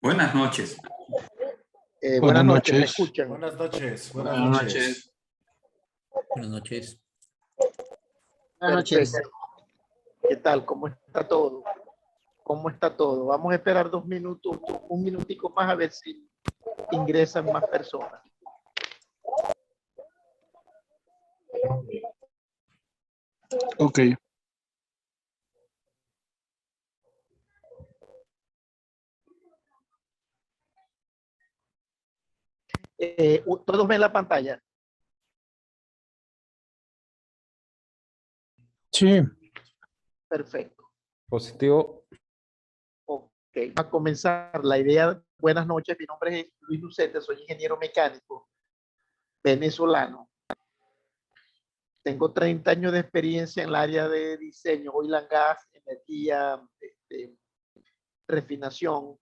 Buenas noches. Buenas noches, ¿me noches. escuchan? Buenas noches. Buenas noches. Buenas noches. Buenas noches. Perfecto. ¿Qué tal? ¿Cómo está todo? ¿Cómo está todo? Vamos a esperar 2 minutos, un minutico más a ver si ingresan más personas. Ok. ¿Todos ven la pantalla? Sí. Perfecto. Positivo. Ok. A comenzar la idea. Buenas noches, mi nombre es Luis Lucete, soy ingeniero mecánico venezolano. Tengo 30 años de experiencia en el área de diseño, oil and gas, energía, refinación,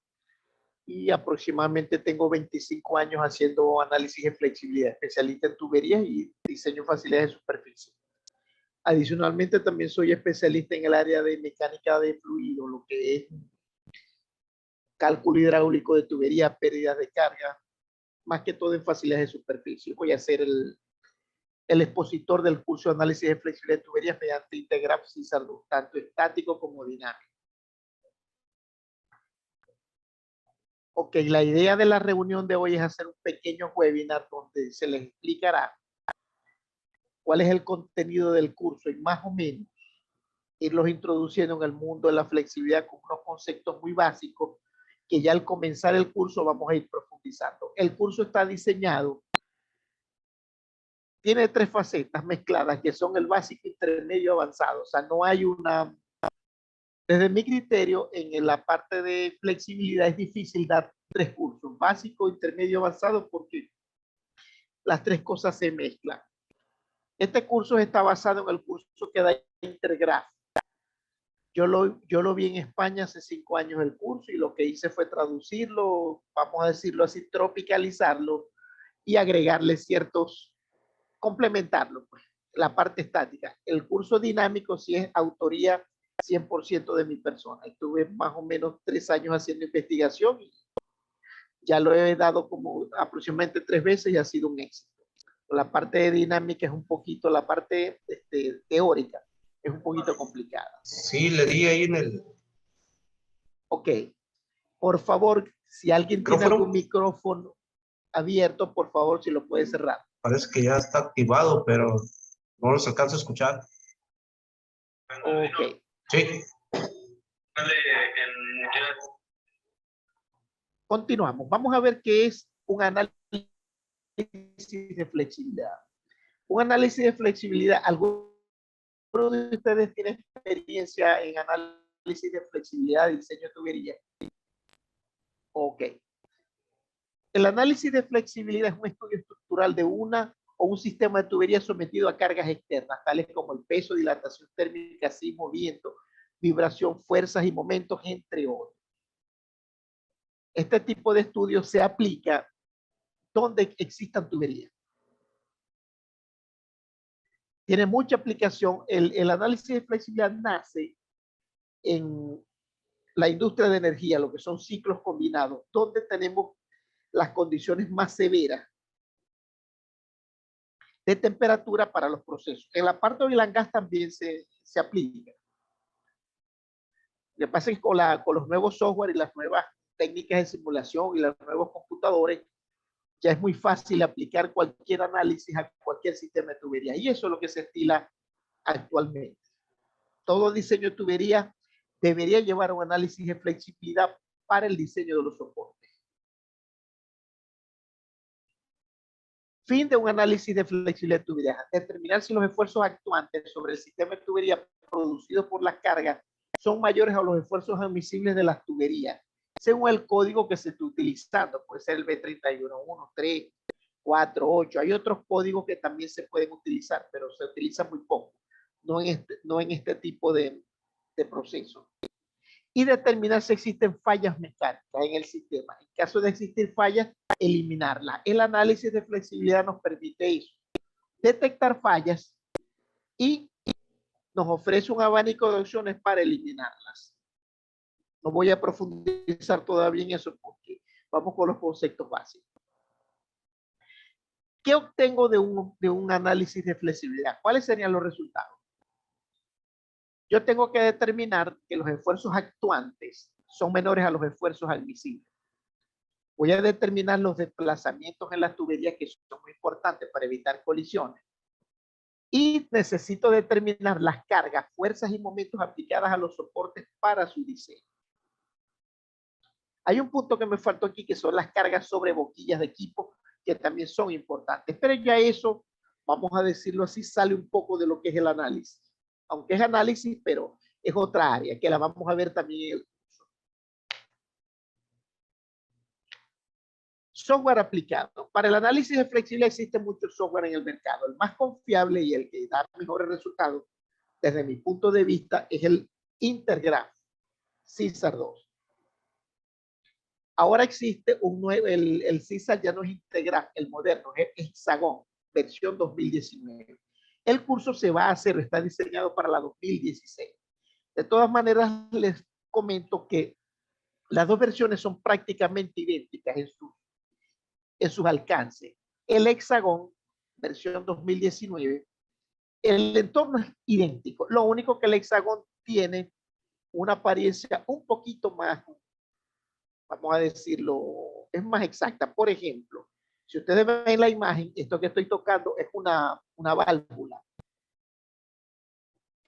y aproximadamente tengo 25 años haciendo análisis de flexibilidad, especialista en tuberías y diseño de facilidades de superficie. Adicionalmente también soy especialista en el área de mecánica de fluido, lo que es cálculo hidráulico de tuberías, pérdidas de carga, más que todo en facilidades de superficie. Voy a ser el expositor del curso de análisis de flexibilidad de tuberías mediante Integraf CISAR 2, tanto estático como dinámico. Ok, la idea de la reunión de hoy es hacer un pequeño webinar donde se les explicará cuál es el contenido del curso y más o menos irlos introduciendo en el mundo de la flexibilidad con unos conceptos muy básicos que ya al comenzar el curso vamos a ir profundizando. El curso está diseñado, tiene 3 facetas mezcladas que son el básico, intermedio, avanzado. O sea, no hay una... Desde mi criterio, en la parte de flexibilidad es difícil dar 3 cursos, básico, intermedio, avanzado, porque las 3 cosas se mezclan. Este curso está basado en el curso que da Intergraph. Yo lo vi en España hace 5 años el curso y lo que hice fue traducirlo, vamos a decirlo así, tropicalizarlo y agregarle ciertos, complementarlo, pues, la parte estática. El curso dinámico sí es autoría 100% de mi persona. Estuve más o menos 3 años haciendo investigación y ya lo he dado como aproximadamente 3 veces y ha sido un éxito. La parte de dinámica es un poquito, la parte teórica es un poquito complicada. Sí, le di ahí en el Ok, por favor, si alguien tiene micrófono. algún micrófono abierto, por favor, si lo puede cerrar. Parece que ya está activado, pero no los alcanzo a escuchar. Ok. Sí. Continuamos. Vamos a ver qué es un análisis de flexibilidad. Un análisis de flexibilidad, algunos de ustedes tienen experiencia en análisis de flexibilidad y diseño de tubería. Ok. El análisis de flexibilidad es un estudio estructural de una o un sistema de tubería sometido a cargas externas, tales como el peso, dilatación térmica, sismo, viento, vibración, fuerzas y momentos, entre otros. Este tipo de estudio se aplica donde existan tuberías. Tiene mucha aplicación. El análisis de flexibilidad nace en la industria de energía, lo que son ciclos combinados, donde tenemos las condiciones más severas de temperatura para los procesos. En la parte de oil and gas también se aplica. Lo que pasa es que con los nuevos software y las nuevas técnicas de simulación y los nuevos computadores, ya es muy fácil aplicar cualquier análisis a cualquier sistema de tubería. Y eso es lo que se estila actualmente. Todo diseño de tubería debería llevar un análisis de flexibilidad para el diseño de los soportes. Fin de un análisis de flexibilidad de tubería: determinar si los esfuerzos actuantes sobre el sistema de tubería producidos por las cargas son mayores a los esfuerzos admisibles de las tuberías, según el código que se esté utilizando. Puede ser el B311, 3, 4, 8. Hay otros códigos que también se pueden utilizar, pero se utilizan muy poco, no en este tipo de proceso. Y determinar si existen fallas mecánicas en el sistema. En caso de existir fallas, eliminarlas. El análisis de flexibilidad nos permite eso: detectar fallas y nos ofrece un abanico de opciones para eliminarlas. No voy a profundizar todavía en eso porque vamos con los conceptos básicos. ¿Qué obtengo de un análisis de flexibilidad? ¿Cuáles serían los resultados? Yo tengo que determinar que los esfuerzos actuantes son menores a los esfuerzos admisibles. Voy a determinar los desplazamientos en las tuberías que son muy importantes para evitar colisiones. Y necesito determinar las cargas, fuerzas y momentos aplicadas a los soportes para su diseño. Hay un punto que me faltó aquí, que son las cargas sobre boquillas de equipo, que también son importantes. Pero ya eso, vamos a decirlo así, sale un poco de lo que es el análisis. Aunque es análisis, pero es otra área, que la vamos a ver también en el curso. Software aplicado. Para el análisis de flexibilidad existe mucho software en el mercado. El más confiable y el que da mejores resultados, desde mi punto de vista, es el Intergraph CISAR 2. Ahora existe un nuevo, el CISAR ya no es Intergraph, el moderno, es Hexagon, versión 2019. El curso se va a hacer, está diseñado para la 2016. De todas maneras, les comento que las dos versiones son prácticamente idénticas en sus alcances. El Hexagon, versión 2019, el entorno es idéntico. Lo único que el Hexagon tiene una apariencia un poquito más, vamos a decirlo, es más exacta. Por ejemplo, si ustedes ven la imagen, esto que estoy tocando es una válvula.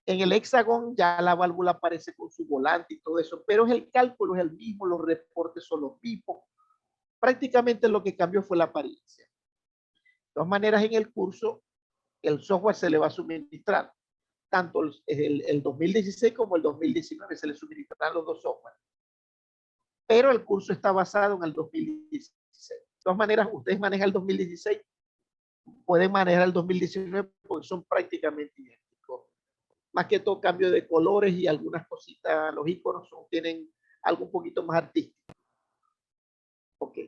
En el Hexagon ya la válvula aparece con su volante y todo eso, pero el cálculo es el mismo, los reportes son los mismos. Prácticamente lo que cambió fue la apariencia. De todas maneras, en el curso, el software se le va a suministrar. Tanto el 2016 como el 2019 se le suministran los dos software. Pero el curso está basado en el 2016. De todas maneras, ustedes manejan el 2016, pueden manejar el 2019 porque son prácticamente idénticos. Más que todo cambio de colores y algunas cositas, los iconos tienen algo un poquito más artístico. Ok.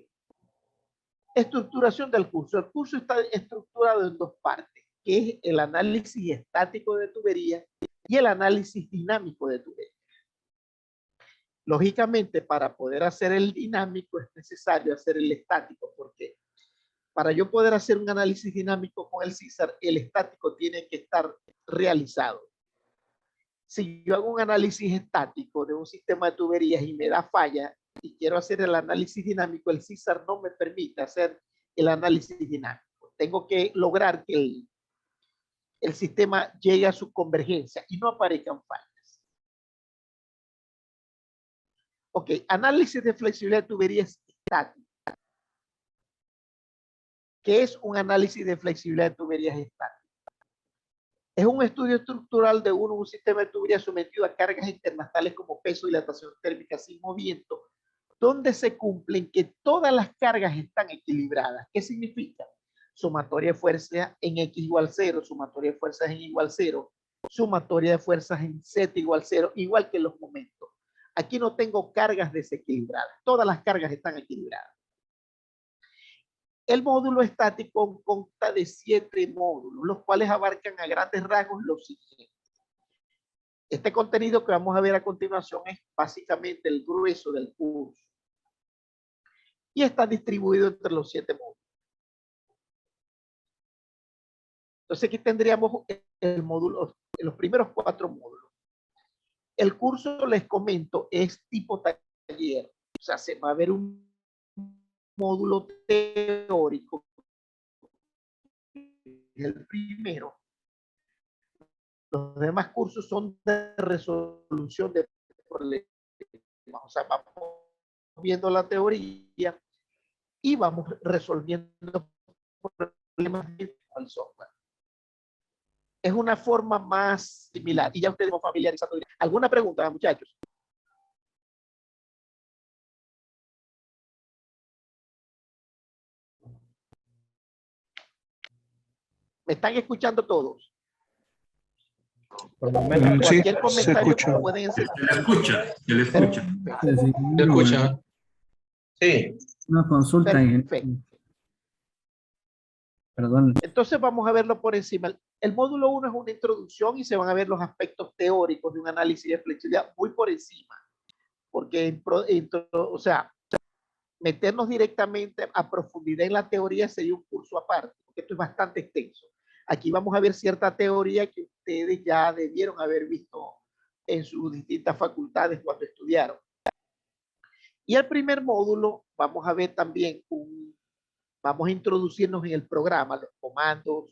Estructuración del curso. El curso está estructurado en dos partes, que es el análisis estático de tuberías y el análisis dinámico de tuberías. Lógicamente, para poder hacer el dinámico es necesario hacer el estático, porque para yo poder hacer un análisis dinámico con el CISAR, el estático tiene que estar realizado. Si yo hago un análisis estático de un sistema de tuberías y me da falla y quiero hacer el análisis dinámico, el CISAR no me permite hacer el análisis dinámico. Tengo que lograr que el sistema llegue a su convergencia y no aparezcan fallas. Ok, análisis de flexibilidad de tuberías estático. ¿Qué es un análisis de flexibilidad de tuberías estático? Es un estudio estructural de un sistema de tubería sometido a cargas internas tales como peso, dilatación térmica sin movimiento, donde se cumplen que todas las cargas están equilibradas. ¿Qué significa? Sumatoria de fuerzas en X igual 0, sumatoria de fuerzas en Y igual 0, sumatoria de fuerzas en Z igual 0, igual que los momentos. Aquí no tengo cargas desequilibradas, todas las cargas están equilibradas. El módulo estático consta de 7 módulos, los cuales abarcan a grandes rasgos los siguientes. Este contenido que vamos a ver a continuación es básicamente el grueso del curso. Y está distribuido entre los 7 módulos. Entonces aquí tendríamos el módulo, los primeros 4 módulos. El curso, les comento, es tipo taller. O sea, se va a ver un módulo teórico, el primero. Los demás cursos son de resolución de problemas. O sea, vamos viendo la teoría y vamos resolviendo problemas al software. Es una forma más similar y ya ustedes van familiarizando. ¿Alguna pregunta, muchachos? ¿Me están escuchando todos? Por el momento, Sí, Cualquier se comentario escucha. pueden hacer. Se le escucha, se le escucha. ¿Se escucha? Sí. Una consulta, Perfecto. perdón, Entonces vamos a verlo por encima. El módulo 1 es una introducción y se van a ver los aspectos teóricos de un análisis de flexibilidad muy por encima. porque o sea, meternos directamente a profundidad en la teoría sería un curso aparte, porque esto es bastante extenso. Aquí vamos a ver cierta teoría que ustedes ya debieron haber visto en sus distintas facultades cuando estudiaron. Y el primer módulo vamos a ver también vamos a introducirnos en el programa, los comandos,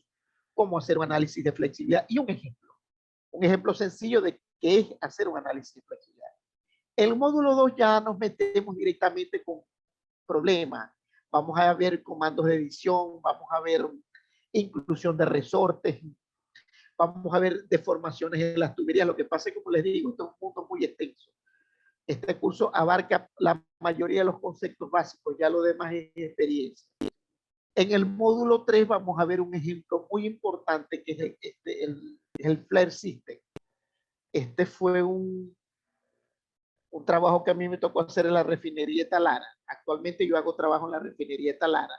cómo hacer un análisis de flexibilidad y un ejemplo sencillo de qué es hacer un análisis de flexibilidad. El módulo 2 ya nos metemos directamente con problemas. Vamos a ver comandos de edición, vamos a ver inclusión de resortes, vamos a ver deformaciones en las tuberías. Lo que pasa es que, como les digo, esto es un punto muy extenso. Este curso abarca la mayoría de los conceptos básicos, ya lo demás es experiencia. En el módulo 3 vamos a ver un ejemplo muy importante que es el Flare System. Este fue un trabajo que a mí me tocó hacer en la refinería de Talara. Actualmente yo hago trabajo en la refinería de Talara,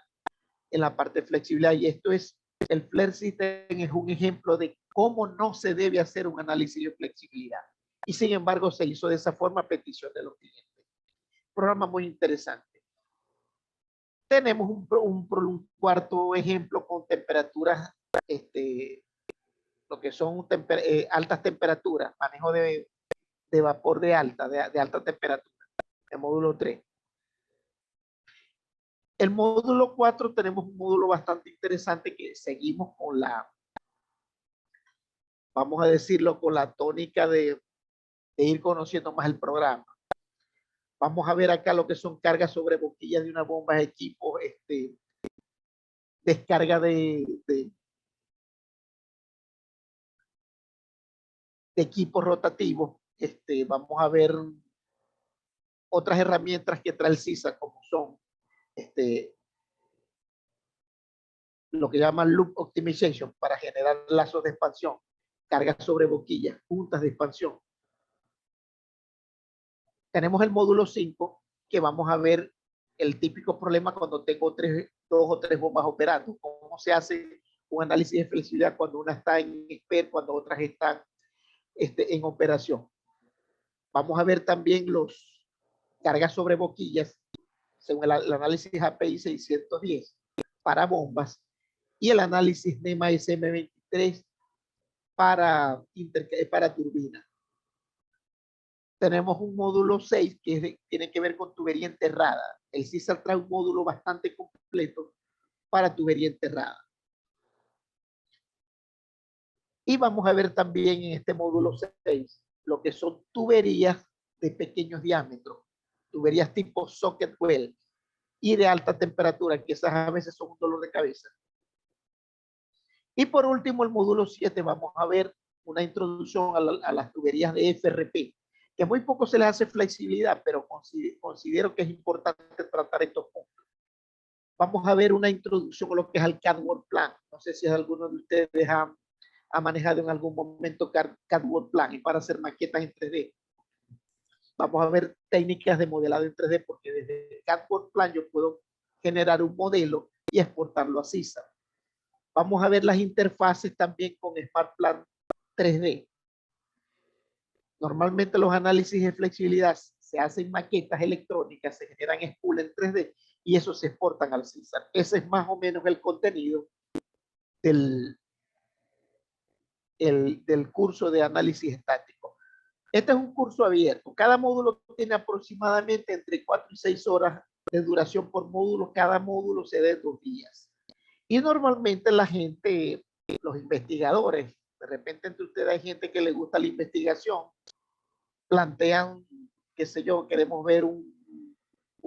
en la parte de flexibilidad, y el Flare System es un ejemplo de cómo no se debe hacer un análisis de flexibilidad. Y sin embargo se hizo de esa forma a petición de los clientes. Programa muy interesante. Tenemos un cuarto ejemplo con temperaturas, lo que son altas temperaturas, manejo de vapor de alta temperatura, el módulo 3. El módulo 4 tenemos un módulo bastante interesante que seguimos con vamos a decirlo, con la tónica de ir conociendo más el programa. Vamos a ver acá lo que son cargas sobre boquillas de una bomba de equipo, descarga de equipos rotativos. Vamos a ver otras herramientas que trae el CISA, como son lo que llaman loop optimization para generar lazos de expansión, cargas sobre boquillas, puntas de expansión. Tenemos el módulo 5, que vamos a ver el típico problema cuando tengo 2 o 3 bombas operando. Cómo se hace un análisis de flexibilidad cuando una está en espera, cuando otras están en operación. Vamos a ver también los cargas sobre boquillas, según el análisis API 610 para bombas, y el análisis NEMA SM23 para turbina. Tenemos un módulo 6 que tiene que ver con tubería enterrada. El CISA trae un módulo bastante completo para tubería enterrada. Y vamos a ver también en este módulo 6 lo que son tuberías de pequeños diámetros, tuberías tipo socket well y de alta temperatura, que esas a veces son un dolor de cabeza. Y por último, el módulo 7, vamos a ver una introducción a las tuberías de FRP, que muy poco se les hace flexibilidad, pero considero que es importante tratar estos puntos. Vamos a ver una introducción a lo que es el CAD Work Plan. No sé si alguno de ustedes ha manejado en algún momento CAD Work Plan y para hacer maquetas en 3D. Vamos a ver técnicas de modelado en 3D, porque desde CAD Work Plan yo puedo generar un modelo y exportarlo a CISA. Vamos a ver las interfaces también con SmartPlan 3D. Normalmente los análisis de flexibilidad se hacen maquetas electrónicas, se generan spool en 3D y eso se exportan al CISA. Ese es más o menos el contenido del curso de análisis estático. Este es un curso abierto. Cada módulo tiene aproximadamente entre 4 y 6 horas de duración por módulo. Cada módulo se da 2 días. Y normalmente la gente, los investigadores, de repente entre ustedes hay gente que le gusta la investigación, plantean, qué sé yo, queremos ver un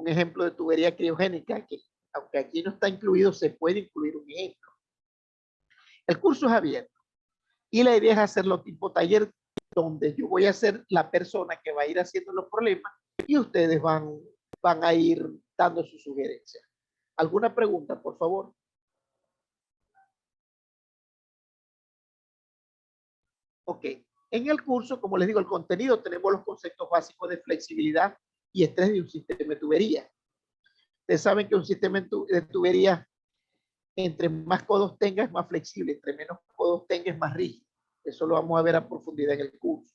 ejemplo de tubería criogénica, que aunque aquí no está incluido, se puede incluir un ejemplo. El curso es abierto y la idea es hacerlo tipo taller, donde yo voy a ser la persona que va a ir haciendo los problemas y ustedes van a ir dando sus sugerencias. ¿Alguna pregunta, por favor? Ok. En el curso, como les digo, el contenido, tenemos los conceptos básicos de flexibilidad y estrés de un sistema de tubería. Ustedes saben que un sistema de tubería, entre más codos tenga, es más flexible, entre menos codos tenga, es más rígido. Eso lo vamos a ver a profundidad en el curso.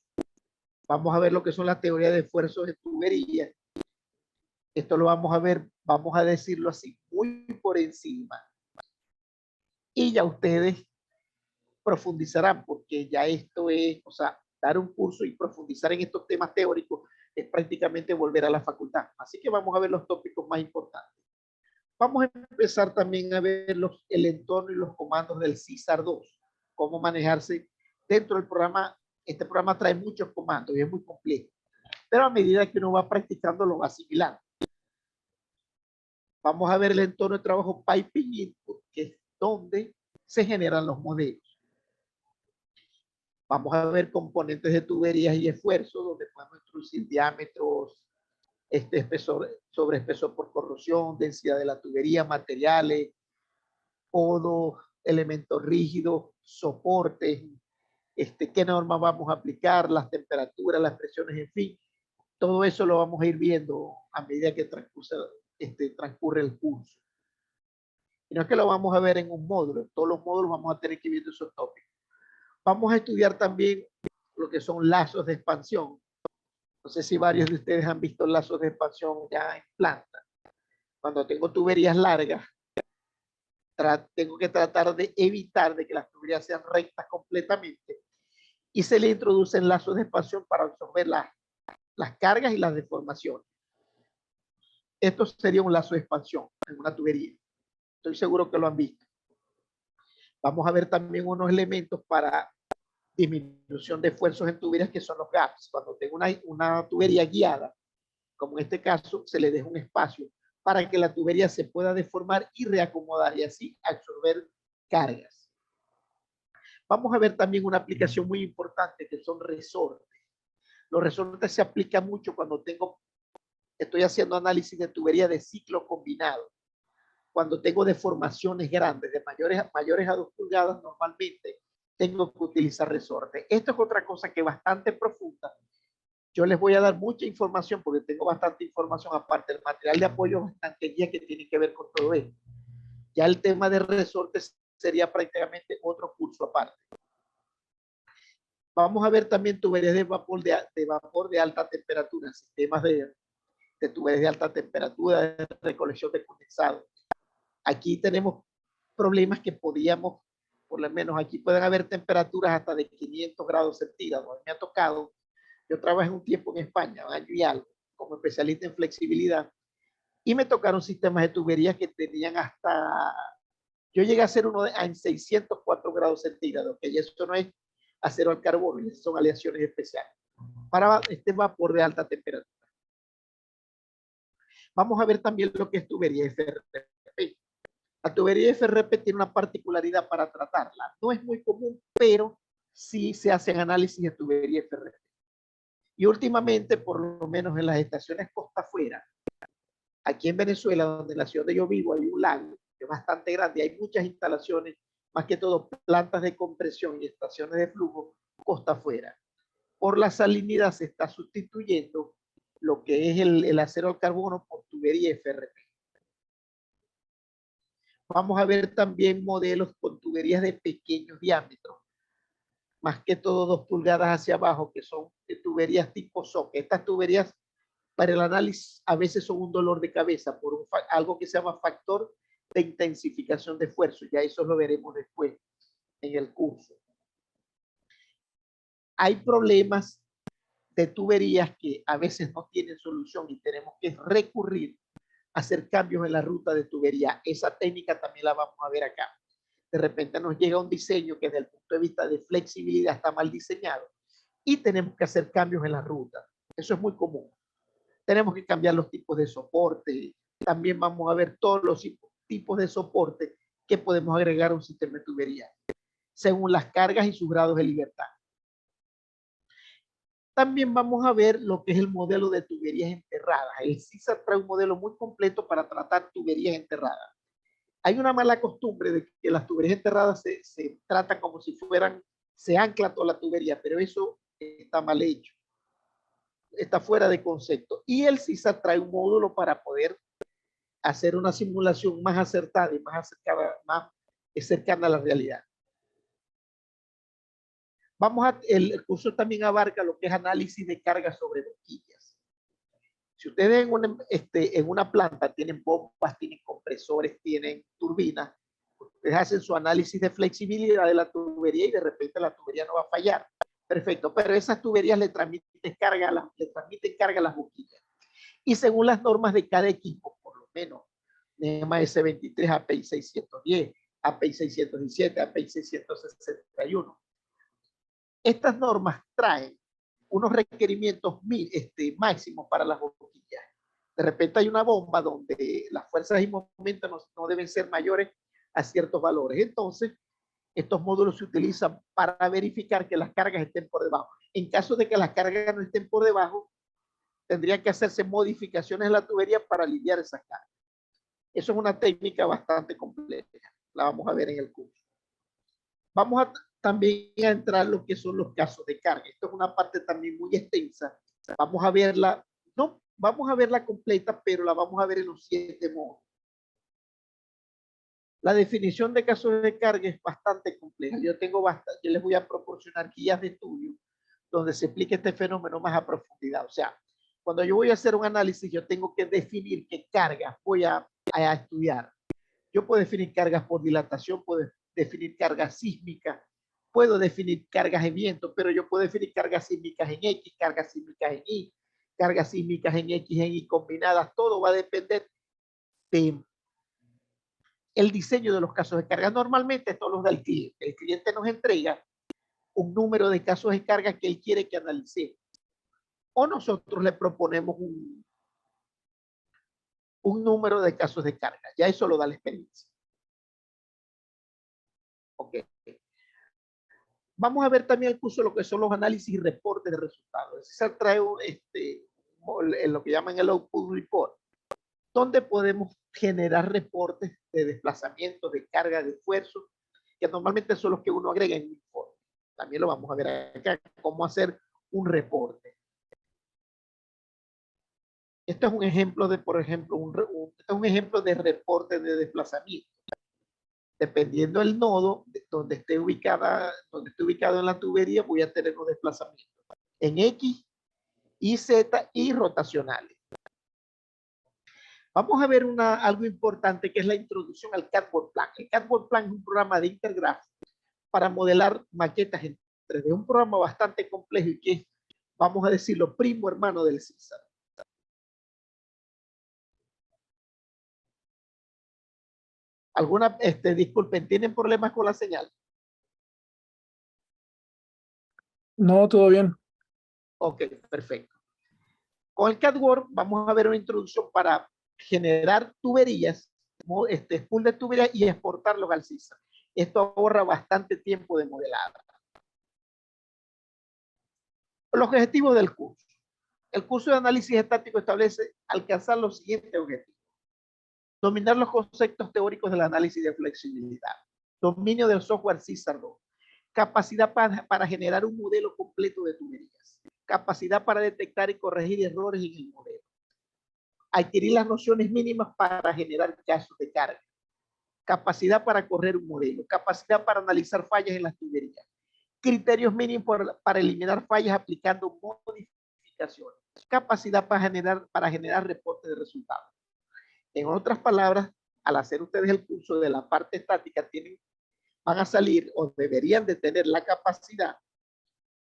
Vamos a ver lo que son las teorías de esfuerzos de tubería. Esto lo vamos a ver, vamos a decirlo así, muy por encima. Y ya ustedes profundizarán, porque ya esto es, o sea, dar un curso y profundizar en estos temas teóricos es prácticamente volver a la facultad. Así que vamos a ver los tópicos más importantes. Vamos a empezar también a ver el entorno y los comandos del CISAR 2, cómo manejarse dentro del programa. Este programa trae muchos comandos y es muy complejo, pero a medida que uno va practicando lo va asimilando. Vamos a ver el entorno de trabajo Piping Input, que es donde se generan los modelos. Vamos a ver componentes de tuberías y esfuerzo, donde podemos introducir diámetros, espesor, sobre espesor por corrosión, densidad de la tubería, materiales, podos, elementos rígidos, soportes, qué normas vamos a aplicar, las temperaturas, las presiones, en fin. Todo eso lo vamos a ir viendo a medida que transcurre el curso. Y no es que lo vamos a ver en un módulo, en todos los módulos vamos a tener que ir viendo esos tópicos. Vamos a estudiar también lo que son lazos de expansión. No sé si varios de ustedes han visto lazos de expansión ya en planta. Cuando tengo tuberías largas, tengo que tratar de evitar de que las tuberías sean rectas completamente y se le introducen lazos de expansión para absorber las cargas y las deformaciones. Esto sería un lazo de expansión en una tubería. Estoy seguro que lo han visto. Vamos a ver también unos elementos para disminución de esfuerzos en tuberías, que son los gaps. Cuando tengo una tubería guiada, como en este caso, se le deja un espacio para que la tubería se pueda deformar y reacomodar y así absorber cargas. Vamos a ver también una aplicación muy importante que son resortes. Los resortes se aplican mucho cuando estoy haciendo análisis de tubería de ciclo combinado. Cuando tengo deformaciones grandes, de mayores a 2 pulgadas, normalmente tengo que utilizar resortes. Esto es otra cosa que es bastante profunda. Yo les voy a dar mucha información porque tengo bastante información, aparte del material de apoyo, bastante guía que tiene que ver con todo esto. Ya el tema de resortes sería prácticamente otro curso aparte. Vamos a ver también tuberías de vapor de alta temperatura, sistemas de tuberías de alta temperatura, de recolección de condensado. Aquí tenemos problemas que podíamos, por lo menos aquí pueden haber temperaturas hasta de 500 grados centígrados. Me ha tocado, yo trabajé un tiempo en España, un año y algo, como especialista en flexibilidad, y me tocaron sistemas de tuberías que tenían hasta, yo llegué a hacer uno en 604 grados centígrados, que eso no es acero al carbono, son aleaciones especiales, para este vapor de alta temperatura. Vamos a ver también lo que es tubería FRP. La tubería FRP tiene una particularidad para tratarla. No es muy común, pero sí se hacen análisis de tubería FRP. Y últimamente, por lo menos en las estaciones costa afuera, aquí en Venezuela, donde en la ciudad donde yo vivo, hay un lago que es bastante grande, hay muchas instalaciones, más que todo plantas de compresión y estaciones de flujo costa afuera. Por la salinidad se está sustituyendo lo que es el acero al carbono por tubería FRP. Vamos a ver también modelos con tuberías de pequeños diámetros, más que todo 2 pulgadas hacia abajo, que son tuberías tipo soque. Estas tuberías para el análisis a veces son un dolor de cabeza por algo que se llama factor de intensificación de esfuerzo. Ya eso lo veremos después en el curso. Hay problemas de tuberías que a veces no tienen solución y tenemos que recurrir a hacer cambios en la ruta de tubería. Esa técnica también la vamos a ver acá. De repente nos llega un diseño que desde el punto de vista de flexibilidad está mal diseñado y tenemos que hacer cambios en la ruta. Eso es muy común. Tenemos que cambiar los tipos de soporte. También vamos a ver todos los tipos de soporte que podemos agregar a un sistema de tubería, según las cargas y sus grados de libertad. También vamos a ver lo que es el modelo de tuberías enterradas. El CISAR trae un modelo muy completo para tratar tuberías enterradas. Hay una mala costumbre de que las tuberías enterradas se tratan como si se ancla toda la tubería, pero eso está mal hecho. Está fuera de concepto. Y el CISAR trae un módulo para poder hacer una simulación más acertada y más cercana a la realidad. El curso también abarca lo que es análisis de carga sobre boquillas. Si ustedes en una planta tienen bombas, tienen compresores, tienen turbinas, ustedes hacen su análisis de flexibilidad de la tubería y de repente la tubería no va a fallar. Perfecto, pero esas tuberías le transmiten carga a las boquillas. Y según las normas de cada equipo, por lo menos NEMA S23, API 610, API 617, API 661, estas normas traen unos requerimientos máximos para las boquillas. De repente hay una bomba donde las fuerzas y momentos no deben ser mayores a ciertos valores. Entonces, estos módulos se utilizan para verificar que las cargas estén por debajo. En caso de que las cargas no estén por debajo, tendrían que hacerse modificaciones en la tubería para aliviar esas cargas. Eso es una técnica bastante compleja. La vamos a ver en el curso. Vamos a también a entrar lo que son los casos de carga. Esto es una parte también muy extensa. Vamos a verla, no, vamos a verla completa, pero la vamos a ver en los 7 modos. La definición de casos de carga es bastante compleja. Yo les voy a proporcionar guías de estudio donde se explique este fenómeno más a profundidad. O sea, cuando yo voy a hacer un análisis, yo tengo que definir qué cargas voy a estudiar. Yo puedo definir cargas por dilatación, puedo definir cargas sísmicas, puedo definir cargas de viento, pero yo puedo definir cargas sísmicas en X, cargas sísmicas en Y, cargas sísmicas en X, en Y combinadas. Todo va a depender de el diseño de los casos de carga. Normalmente esto los da el cliente. El cliente nos entrega un número de casos de carga que él quiere que analicemos. O nosotros le proponemos un número de casos de carga. Ya eso lo da la experiencia. Ok. Vamos a ver también el curso de lo que son los análisis y reportes de resultados. Se trae lo que llaman el output report, donde podemos generar reportes de desplazamiento, de carga, de esfuerzo, que normalmente son los que uno agrega en un informe. También lo vamos a ver acá, cómo hacer un reporte. Esto es un ejemplo de, por ejemplo, es un ejemplo de reporte de desplazamiento. Dependiendo del nodo donde esté ubicado en la tubería, voy a tener un desplazamiento en X, Y, Z y rotacionales. Vamos a ver algo importante que es la introducción al CAD Plan. El CAD Plan es un programa de Intergraph para modelar maquetas en 3D. Un programa bastante complejo y que es, vamos a decirlo, primo hermano del CISAR. Disculpen, ¿tienen problemas con la señal? No, todo bien. Ok, perfecto. Con el CADWORD vamos a ver una introducción para generar tuberías, pool de tuberías y exportarlos al CISAR. Esto ahorra bastante tiempo de modelado. Los objetivos del curso. El curso de análisis estático establece alcanzar los siguientes objetivos. Dominar los conceptos teóricos del análisis de flexibilidad. Dominio del software CISAR 2. Capacidad para generar un modelo completo de tuberías. Capacidad para detectar y corregir errores en el modelo. Adquirir las nociones mínimas para generar casos de carga. Capacidad para correr un modelo. Capacidad para analizar fallas en las tuberías. Criterios mínimos para eliminar fallas aplicando modificaciones. Capacidad para generar reportes de resultados. En otras palabras, al hacer ustedes el curso de la parte estática, van a salir o deberían de tener la capacidad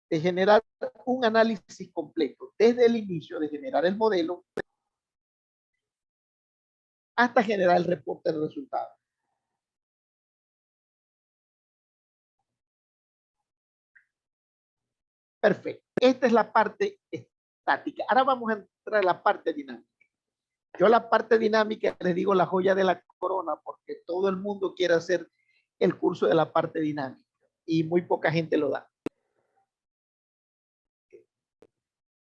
de generar un análisis completo desde el inicio de generar el modelo hasta generar el reporte de resultados. Perfecto. Esta es la parte estática. Ahora vamos a entrar a la parte dinámica. Yo la parte dinámica les digo la joya de la corona porque todo el mundo quiere hacer el curso de la parte dinámica y muy poca gente lo da.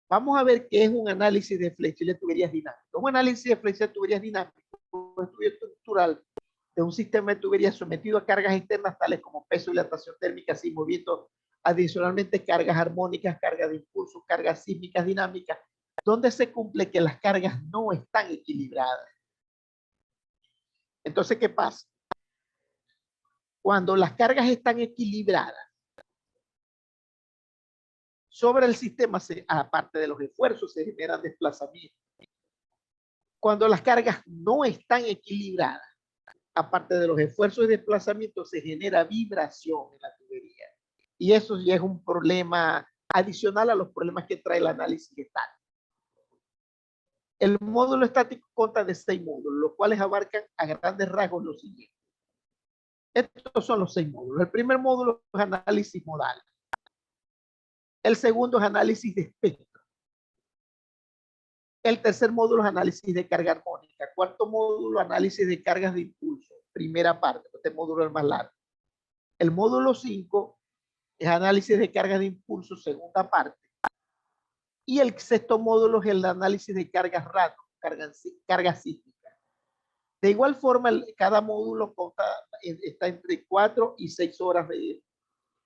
Vamos a ver qué es un análisis de flexibilidad de tuberías dinámicas. Un análisis de flexibilidad de tuberías dinámicas, un estudio estructural de un sistema de tuberías sometido a cargas externas tales como peso, dilatación térmica, sin movimiento, adicionalmente cargas armónicas, cargas de impulso, cargas sísmicas dinámicas, donde se cumple que las cargas no están equilibradas. Entonces, ¿qué pasa? Cuando las cargas están equilibradas, Sobre el sistema, aparte de los esfuerzos, se generan desplazamientos. Cuando las cargas no están equilibradas, aparte de los esfuerzos y desplazamientos, se genera vibración en la tubería. Y eso ya es un problema adicional a los problemas que trae el análisis estático. El módulo estático consta de 6 módulos, los cuales abarcan a grandes rasgos lo siguiente. Estos son los 6 módulos. El primer módulo es análisis modal. El segundo es análisis de espectro. El tercer módulo es análisis de carga armónica. Cuarto módulo, análisis de cargas de impulso. Primera parte, este módulo es el más largo. El módulo 5 es análisis de cargas de impulso, segunda parte. Y el sexto módulo es el análisis de cargas random, cargas sísmicas. De igual forma, cada módulo está entre 4 y 6 horas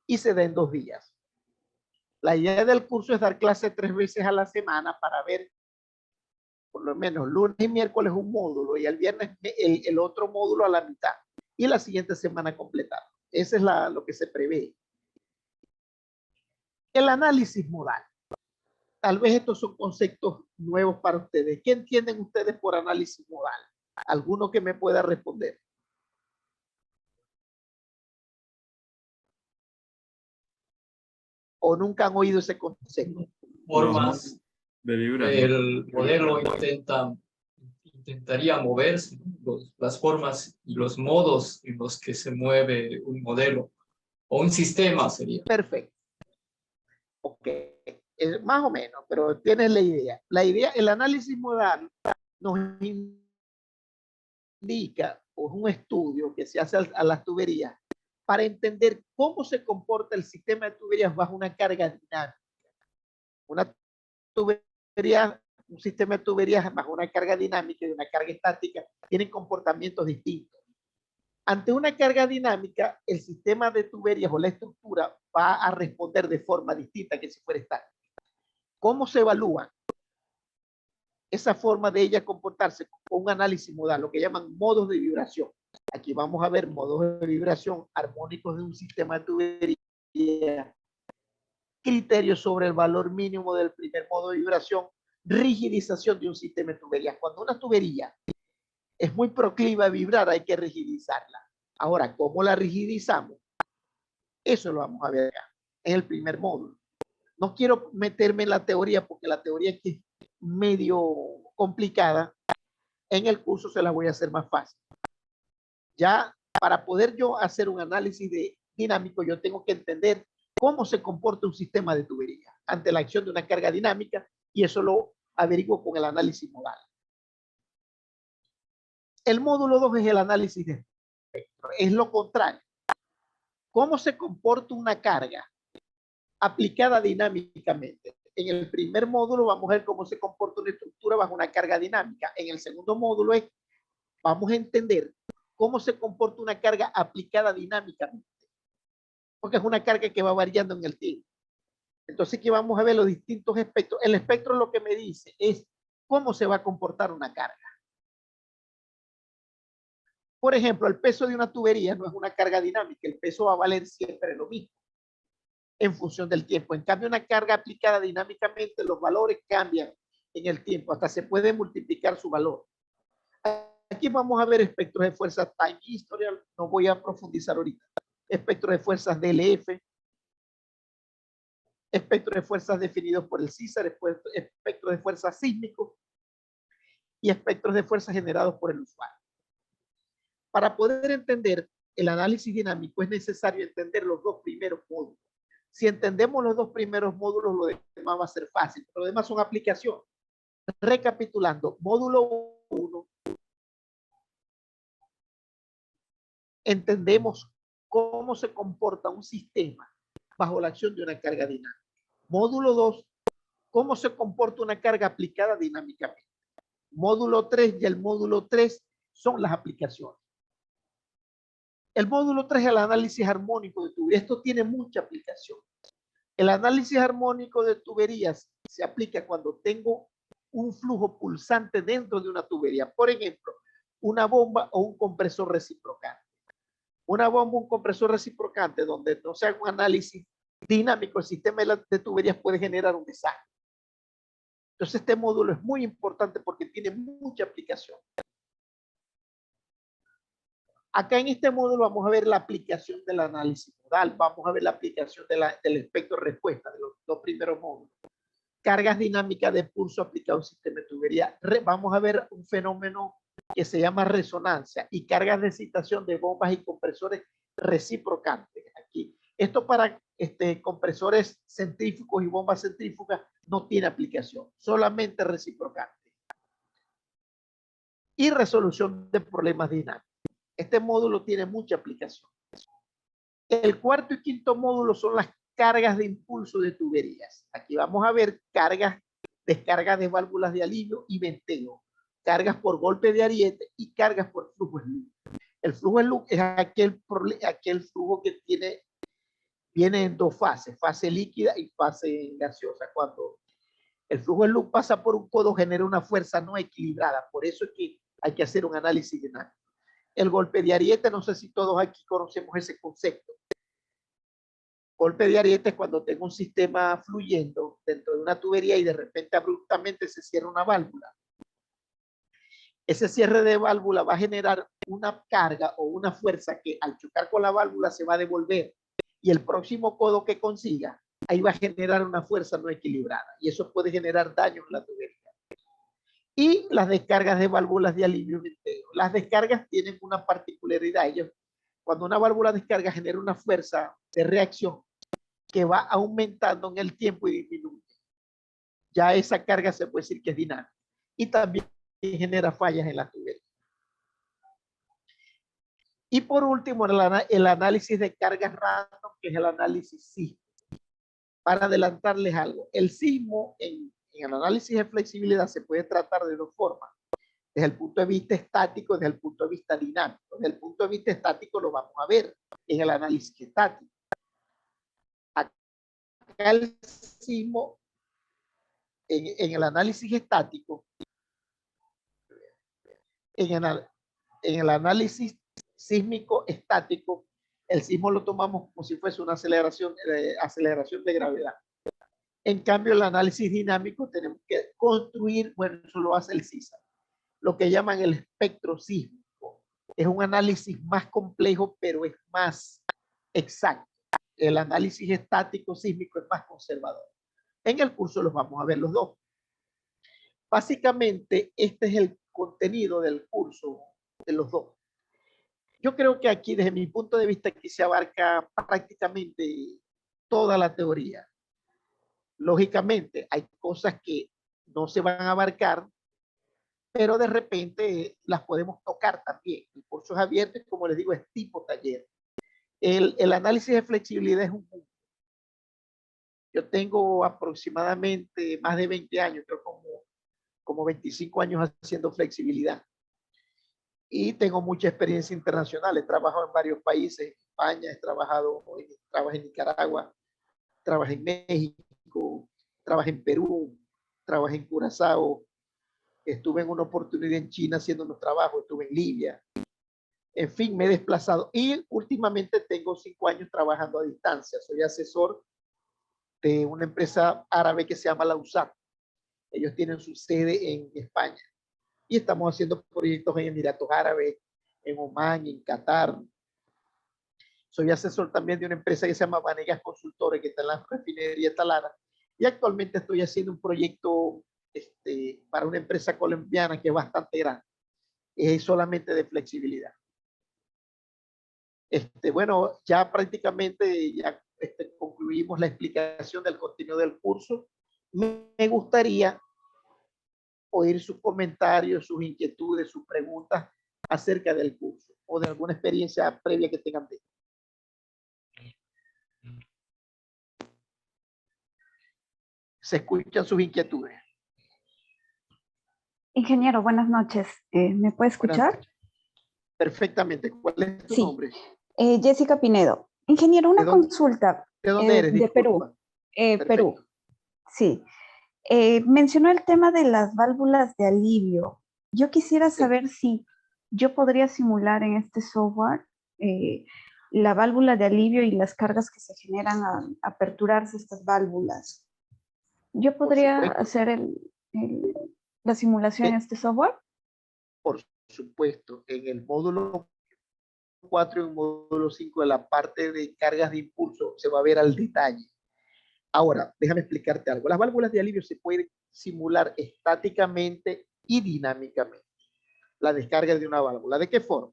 y se da en 2 días. La idea del curso es dar clase 3 veces a la semana para ver por lo menos lunes y miércoles un módulo y el viernes el otro módulo a la mitad y la siguiente semana completar. Ese es lo que se prevé. El análisis modal. Tal vez estos son conceptos nuevos para ustedes. ¿Qué entienden ustedes por análisis modal? ¿Alguno que me pueda responder? ¿O nunca han oído ese concepto? Formas. De vibrar. El modelo intentaría moverse, ¿no? Las formas y los modos en los que se mueve un modelo o un sistema sería. Perfecto. Ok. Más o menos, pero tienes la idea. El análisis modal nos indica, o es un estudio que se hace a las tuberías para entender cómo se comporta el sistema de tuberías bajo una carga dinámica. Una tubería, un sistema de tuberías bajo una carga dinámica y una carga estática tienen comportamientos distintos. Ante una carga dinámica, el sistema de tuberías o la estructura va a responder de forma distinta que si fuera estática. ¿Cómo se evalúa esa forma de ella comportarse? Con un análisis modal, lo que llaman modos de vibración. Aquí vamos a ver modos de vibración armónicos de un sistema de tubería, criterios sobre el valor mínimo del primer modo de vibración, rigidización de un sistema de tuberías. Cuando una tubería es muy proclive a vibrar, hay que rigidizarla. Ahora, ¿cómo la rigidizamos? Eso lo vamos a ver acá, en el primer módulo. No quiero meterme en la teoría porque la teoría es que es medio complicada. En el curso se la voy a hacer más fácil. Ya para poder yo hacer un análisis dinámico, yo tengo que entender cómo se comporta un sistema de tubería ante la acción de una carga dinámica, y eso lo averiguo con el análisis modal. El módulo 2 es el análisis de espectro. Es lo contrario. ¿Cómo se comporta una carga aplicada dinámicamente? En el primer módulo vamos a ver cómo se comporta una estructura bajo una carga dinámica. En el segundo módulo vamos a entender cómo se comporta una carga aplicada dinámicamente, porque es una carga que va variando en el tiempo. Entonces aquí vamos a ver los distintos espectros. El espectro lo que me dice es cómo se va a comportar una carga. Por ejemplo, el peso de una tubería no es una carga dinámica, el peso va a valer siempre lo mismo en función del tiempo. En cambio, una carga aplicada dinámicamente, los valores cambian en el tiempo, hasta se puede multiplicar su valor. Aquí vamos a ver espectros de fuerzas time historial, no voy a profundizar ahorita. Espectros de fuerzas DLF, espectros de fuerzas definidos por el CISAR, espectros de fuerzas sísmicos y espectros de fuerzas generados por el usuario. Para poder entender el análisis dinámico es necesario entender los 2 primeros módulos. Si entendemos los 2 primeros módulos, lo demás va a ser fácil. Lo demás son aplicaciones. Recapitulando, módulo 1, entendemos cómo se comporta un sistema bajo la acción de una carga dinámica. Módulo 2, cómo se comporta una carga aplicada dinámicamente. Módulo 3 y el módulo 3 son las aplicaciones. El módulo 3 es el análisis armónico de tuberías. Esto tiene mucha aplicación. El análisis armónico de tuberías se aplica cuando tengo un flujo pulsante dentro de una tubería. Por ejemplo, una bomba o un compresor reciprocante. Una bomba o un compresor reciprocante donde no se haga un análisis dinámico, el sistema de tuberías puede generar un desastre. Entonces este módulo es muy importante porque tiene mucha aplicación. Acá en este módulo vamos a ver la aplicación del análisis modal, vamos a ver la aplicación del espectro de respuesta de los dos primeros módulos. Cargas dinámicas de pulso aplicado a un sistema de tubería. Vamos a ver un fenómeno que se llama resonancia y cargas de excitación de bombas y compresores reciprocantes. Aquí. Esto para compresores centrífugos y bombas centrífugas no tiene aplicación, solamente reciprocante. Y resolución de problemas dinámicos. Este módulo tiene mucha aplicación. El cuarto y quinto módulo son las cargas de impulso de tuberías. Aquí vamos a ver cargas, descargas de válvulas de alivio y venteo, cargas por golpe de ariete y cargas por flujo loop. El flujo loop es aquel flujo que viene en dos fases, fase líquida y fase gaseosa. Cuando el flujo loop pasa por un codo, genera una fuerza no equilibrada. Por eso es que hay que hacer un análisis dinámico. El golpe de ariete, no sé si todos aquí conocemos ese concepto. Golpe de ariete es cuando tengo un sistema fluyendo dentro de una tubería y de repente abruptamente se cierra una válvula. Ese cierre de válvula va a generar una carga o una fuerza que al chocar con la válvula se va a devolver y el próximo codo que consiga, ahí va a generar una fuerza no equilibrada y eso puede generar daño en la tubería. Y las descargas de válvulas de alivio y venteo. Las descargas tienen una particularidad. Cuando una válvula descarga genera una fuerza de reacción que va aumentando en el tiempo y disminuye. Ya esa carga se puede decir que es dinámica. Y también genera fallas en la tubería. Y por último, el análisis de cargas random, que es el análisis sísmico. Para adelantarles algo, el sismo en el análisis de flexibilidad se puede tratar de dos formas. Desde el punto de vista estático, desde el punto de vista dinámico. Desde el punto de vista estático lo vamos a ver en el análisis estático. Acá el sismo, en el análisis estático, en el análisis sísmico estático, el sismo lo tomamos como si fuese una aceleración de gravedad. En cambio, el análisis dinámico tenemos que construir, bueno, eso lo hace el CISA, lo que llaman el espectro sísmico. Es un análisis más complejo, pero es más exacto. El análisis estático sísmico es más conservador. En el curso los vamos a ver los dos. Básicamente, este es el contenido del curso de los dos. Yo creo que aquí, desde mi punto de vista, aquí se abarca prácticamente toda la teoría. Lógicamente, hay cosas que no se van a abarcar, pero de repente las podemos tocar también. El curso es abierto y, como les digo, es tipo taller. El análisis de flexibilidad es un mundo. Yo tengo aproximadamente más de 20 años, creo como 25 años haciendo flexibilidad. Y tengo mucha experiencia internacional. He trabajado en varios países. En España, trabajé en Nicaragua, trabajé en México, trabajé en Perú, trabajé en Curazao, estuve en una oportunidad en China haciendo unos trabajos, estuve en Libia. En fin, me he desplazado y últimamente tengo 5 años trabajando a distancia. Soy asesor de una empresa árabe que se llama la USAT. Ellos tienen su sede en España y estamos haciendo proyectos en Emiratos Árabes, en Omán, en Qatar. Soy asesor también de una empresa que se llama Vanegas Consultores, que está en la refinería Talara. Y actualmente estoy haciendo un proyecto para una empresa colombiana que es bastante grande. Es solamente de flexibilidad. Bueno, ya prácticamente concluimos la explicación del contenido del curso. Me gustaría oír sus comentarios, sus inquietudes, sus preguntas acerca del curso o de alguna experiencia previa que tengan de. Se escuchan sus inquietudes. Ingeniero, buenas noches. ¿Me puede escuchar? Perfectamente. ¿Cuál es tu nombre? Jessica Pinedo. Ingeniero, una consulta. ¿De dónde eres? De Perú. Perú. Sí. Mencionó el tema de las válvulas de alivio. Yo quisiera saber si yo podría simular en este software la válvula de alivio y las cargas que se generan al aperturarse estas válvulas. ¿Yo podría supuesto. hacer la simulación en este software? Por supuesto, en el módulo 4 y el módulo 5 de la parte de cargas de impulso se va a ver al detalle. Ahora, déjame explicarte algo. Las válvulas de alivio se pueden simular estáticamente y dinámicamente. La descarga de una válvula. ¿De qué forma?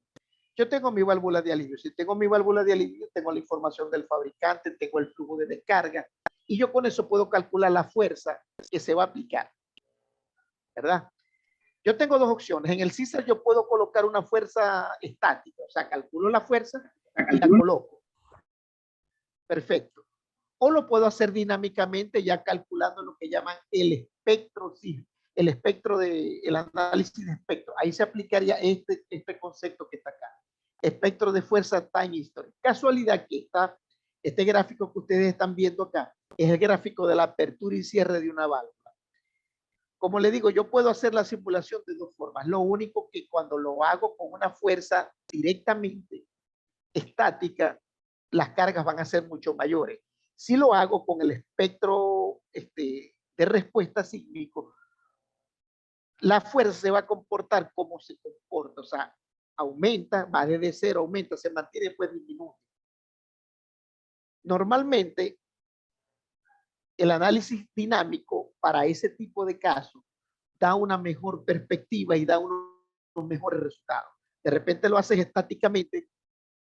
Yo tengo mi válvula de alivio. Si tengo mi válvula de alivio, tengo la información del fabricante, tengo el flujo de descarga y yo con eso puedo calcular la fuerza que se va a aplicar. ¿Verdad? Yo tengo dos opciones. En el CISA yo puedo colocar una fuerza estática, o sea, calculo la fuerza y la coloco. Perfecto. O lo puedo hacer dinámicamente ya calculando lo que llaman el espectro, sí, el espectro el análisis de espectro. Ahí se aplicaría este concepto que está acá. Espectro de fuerza time history. Casualidad que este gráfico que ustedes están viendo acá es el gráfico de la apertura y cierre de una válvula. Como le digo, yo puedo hacer la simulación de dos formas. Lo único que cuando lo hago con una fuerza directamente estática, las cargas van a ser mucho mayores. Si lo hago con el espectro de respuesta sísmico, la fuerza se va a comportar como se comporta. O sea, aumenta, va desde cero, aumenta, se mantiene, después disminuye. Normalmente, el análisis dinámico para ese tipo de casos da una mejor perspectiva y da unos mejores resultados. De repente lo haces estáticamente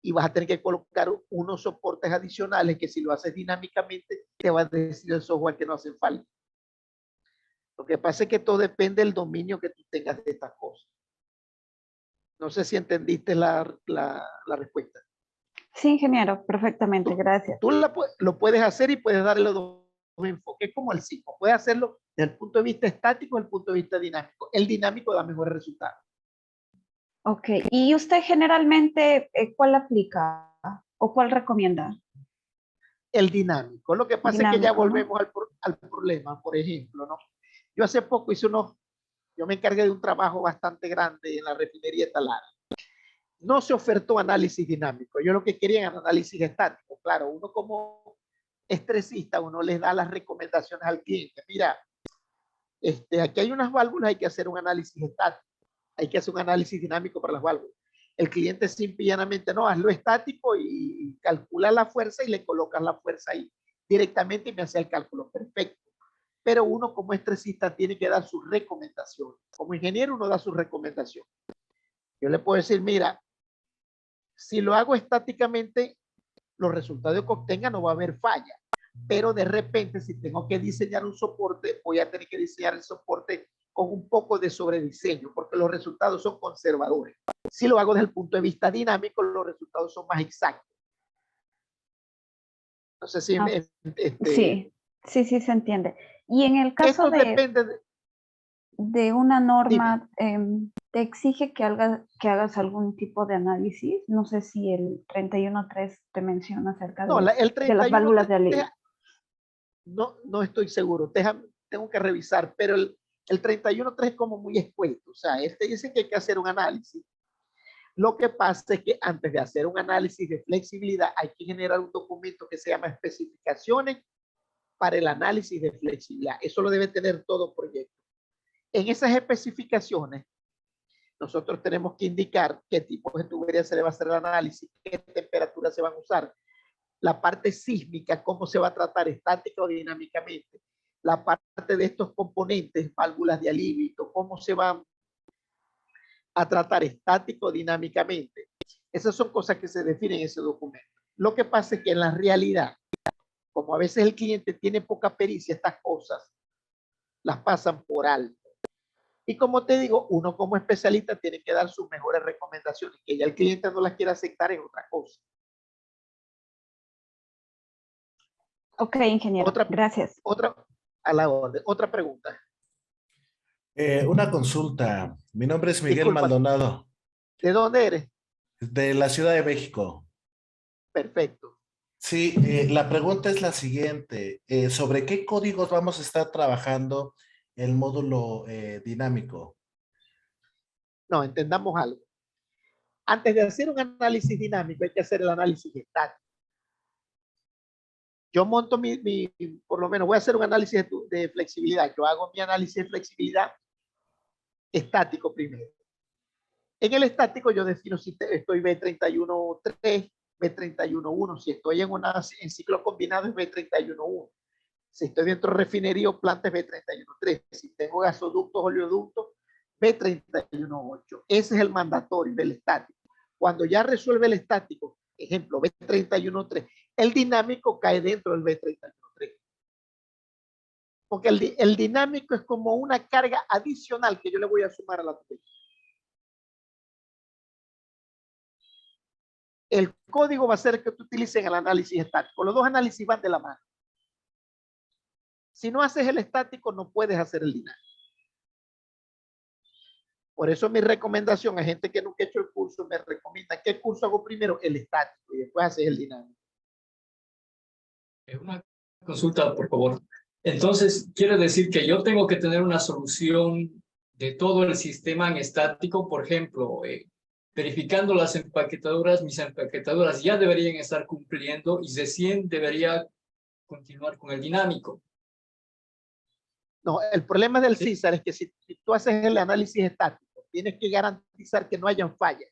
y vas a tener que colocar unos soportes adicionales que si lo haces dinámicamente te va a decir el software que no hacen falta. Lo que pasa es que todo depende del dominio que tú tengas de estas cosas. No sé si entendiste la respuesta. Sí, ingeniero, perfectamente, gracias. Tú lo puedes hacer y puedes darle los dos enfoques como el sismo. Puedes hacerlo desde el punto de vista estático y desde el punto de vista dinámico. El dinámico da mejores resultados. Ok, ¿y usted generalmente cuál aplica o cuál recomienda? El dinámico. Lo que pasa Dinámico, es que ya ¿no? volvemos al problema, por ejemplo, ¿no? Yo hace poco yo me encargué de un trabajo bastante grande en la refinería de Talara. No se ofertó análisis dinámico. Yo lo que quería era análisis estático. Claro, uno como estresista, uno les da las recomendaciones al cliente. Mira, aquí hay unas válvulas, hay que hacer un análisis estático. Hay que hacer un análisis dinámico para las válvulas. El cliente simple y llanamente, no, hazlo estático y calcula la fuerza y le colocas la fuerza ahí directamente y me hace el cálculo perfecto. Pero uno como estresista tiene que dar sus recomendaciones. Como ingeniero uno da sus recomendaciones. Yo le puedo decir, mira, si lo hago estáticamente, los resultados que obtenga no va a haber falla. Pero de repente, si tengo que diseñar un soporte, voy a tener que diseñar el soporte con un poco de sobrediseño, porque los resultados son conservadores. Si lo hago desde el punto de vista dinámico, los resultados son más exactos. No sé si... Sí, se entiende. Y en el caso esto depende de una norma, ¿te exige que hagas algún tipo de análisis? No sé si el 31.3 te menciona acerca no, de las válvulas de alivio. No estoy seguro, tengo que revisar, pero el 31.3 es como muy escueto. O sea, dice que hay que hacer un análisis. Lo que pasa es que antes de hacer un análisis de flexibilidad hay que generar un documento que se llama especificaciones para el análisis de flexibilidad. Eso lo debe tener todo proyecto. En esas especificaciones, nosotros tenemos que indicar qué tipo de tubería se le va a hacer el análisis, qué temperatura se van a usar, la parte sísmica, cómo se va a tratar estática o dinámicamente, la parte de estos componentes, válvulas de alivio, cómo se van a tratar estático o dinámicamente. Esas son cosas que se definen en ese documento. Lo que pasa es que en la realidad, como a veces el cliente tiene poca pericia, estas cosas las pasan por alto. Y como te digo, uno como especialista tiene que dar sus mejores recomendaciones. Que ya el cliente no las quiera aceptar es otra cosa. Ok, ingeniero, gracias. A la orden. Otra pregunta. Una consulta. Mi nombre es Miguel Disculpa, Maldonado, ¿de dónde eres? de la Ciudad de México. Perfecto. Sí, la pregunta es la siguiente. ¿Sobre qué códigos vamos a estar trabajando el módulo dinámico? No, entendamos algo. Antes de hacer un análisis dinámico hay que hacer el análisis estático. Yo monto por lo menos voy a hacer un análisis de flexibilidad. Yo hago mi análisis de flexibilidad estático primero. En el estático yo defino si estoy B31.3, B31.1. Si estoy en ciclo combinado es B31.1. Si estoy dentro de refinería o planta es B31.3. Si tengo gasoductos, oleoductos, B31.8. Ese es el mandatorio del estático. Cuando ya resuelve el estático, ejemplo, B31.3, el dinámico cae dentro del B31.3. Porque el dinámico es como una carga adicional que yo le voy a sumar a la tubería. El código va a ser que tú utilices en el análisis estático. Los dos análisis van de la mano. Si no haces el estático, no puedes hacer el dinámico. Por eso mi recomendación a gente que nunca ha hecho el curso, me recomienda, ¿qué curso hago primero? El estático y después haces el dinámico. Una consulta, por favor. Entonces, quiere decir que yo tengo que tener una solución de todo el sistema en estático, por ejemplo, verificando las empaquetadoras, mis empaquetadoras ya deberían estar cumpliendo y recién debería continuar con el dinámico. No, el problema del CISAR es que si tú haces el análisis estático, tienes que garantizar que no hayan fallas.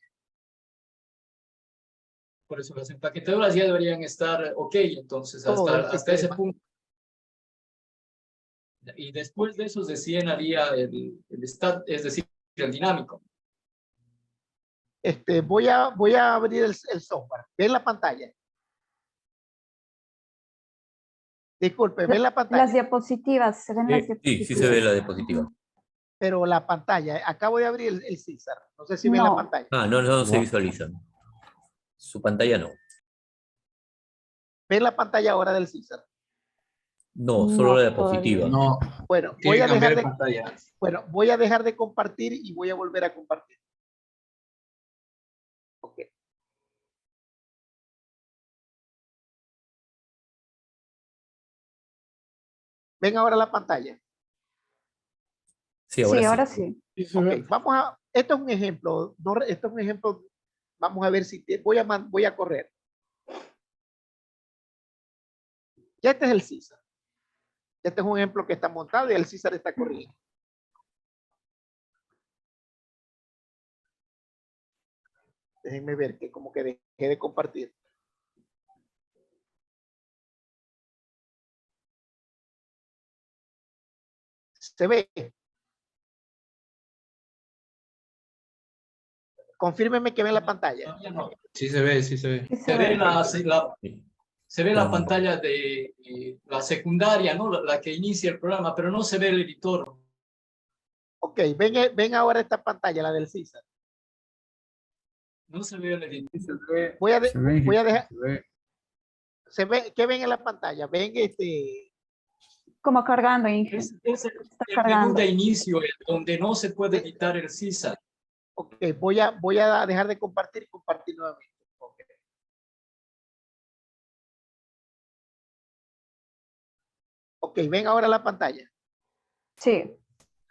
Por eso las empaquetadoras ya deberían estar ok, entonces Todo el hasta ese sistema. punto. Y después de eso recién haría el es decir, el dinámico. Voy a abrir el software. ¿Ven la pantalla? Disculpe, ¿ven la pantalla? Las diapositivas, se ven las diapositivas. Sí, sí se ve la diapositiva. Pero la pantalla, acabo de abrir el CISAR. No sé si ven la No. pantalla. Ah, no se visualiza. Su pantalla no. ¿Ven la pantalla ahora del CISAR? No, solo No, la diapositiva. No, Bueno, tiene voy que a cambiar dejar de de, pantalla. bueno, voy a dejar de compartir y voy a volver a compartir. Ok. ¿Ven ahora la pantalla? Sí, ahora Sí, sí. ahora sí. Sí se Ok, ve. vamos a, esto es un ejemplo, esto es un ejemplo, vamos a ver si voy a correr. Ya este es el CISAR. Este es un ejemplo que está montado y el CISAR está corriendo. Déjenme ver que como que dejé de compartir. Se ve. Confírmeme que ven la pantalla. No, Sí se ve, sí se ve. Sí se ve se ve la No. pantalla de la secundaria, ¿no? La que inicia el programa, pero no se ve el editor. Ok, ven ahora esta pantalla, la del CISAR. No se ve el editor. Voy a dejar, Se ve. se ve, ¿qué ven en la pantalla? Ven Como cargando, Inge. Es Está el menú cargando. de inicio donde no se puede editar el CISAR. ok, voy a dejar de compartir y compartir nuevamente. Ok. Ok, ven ahora la pantalla. Sí.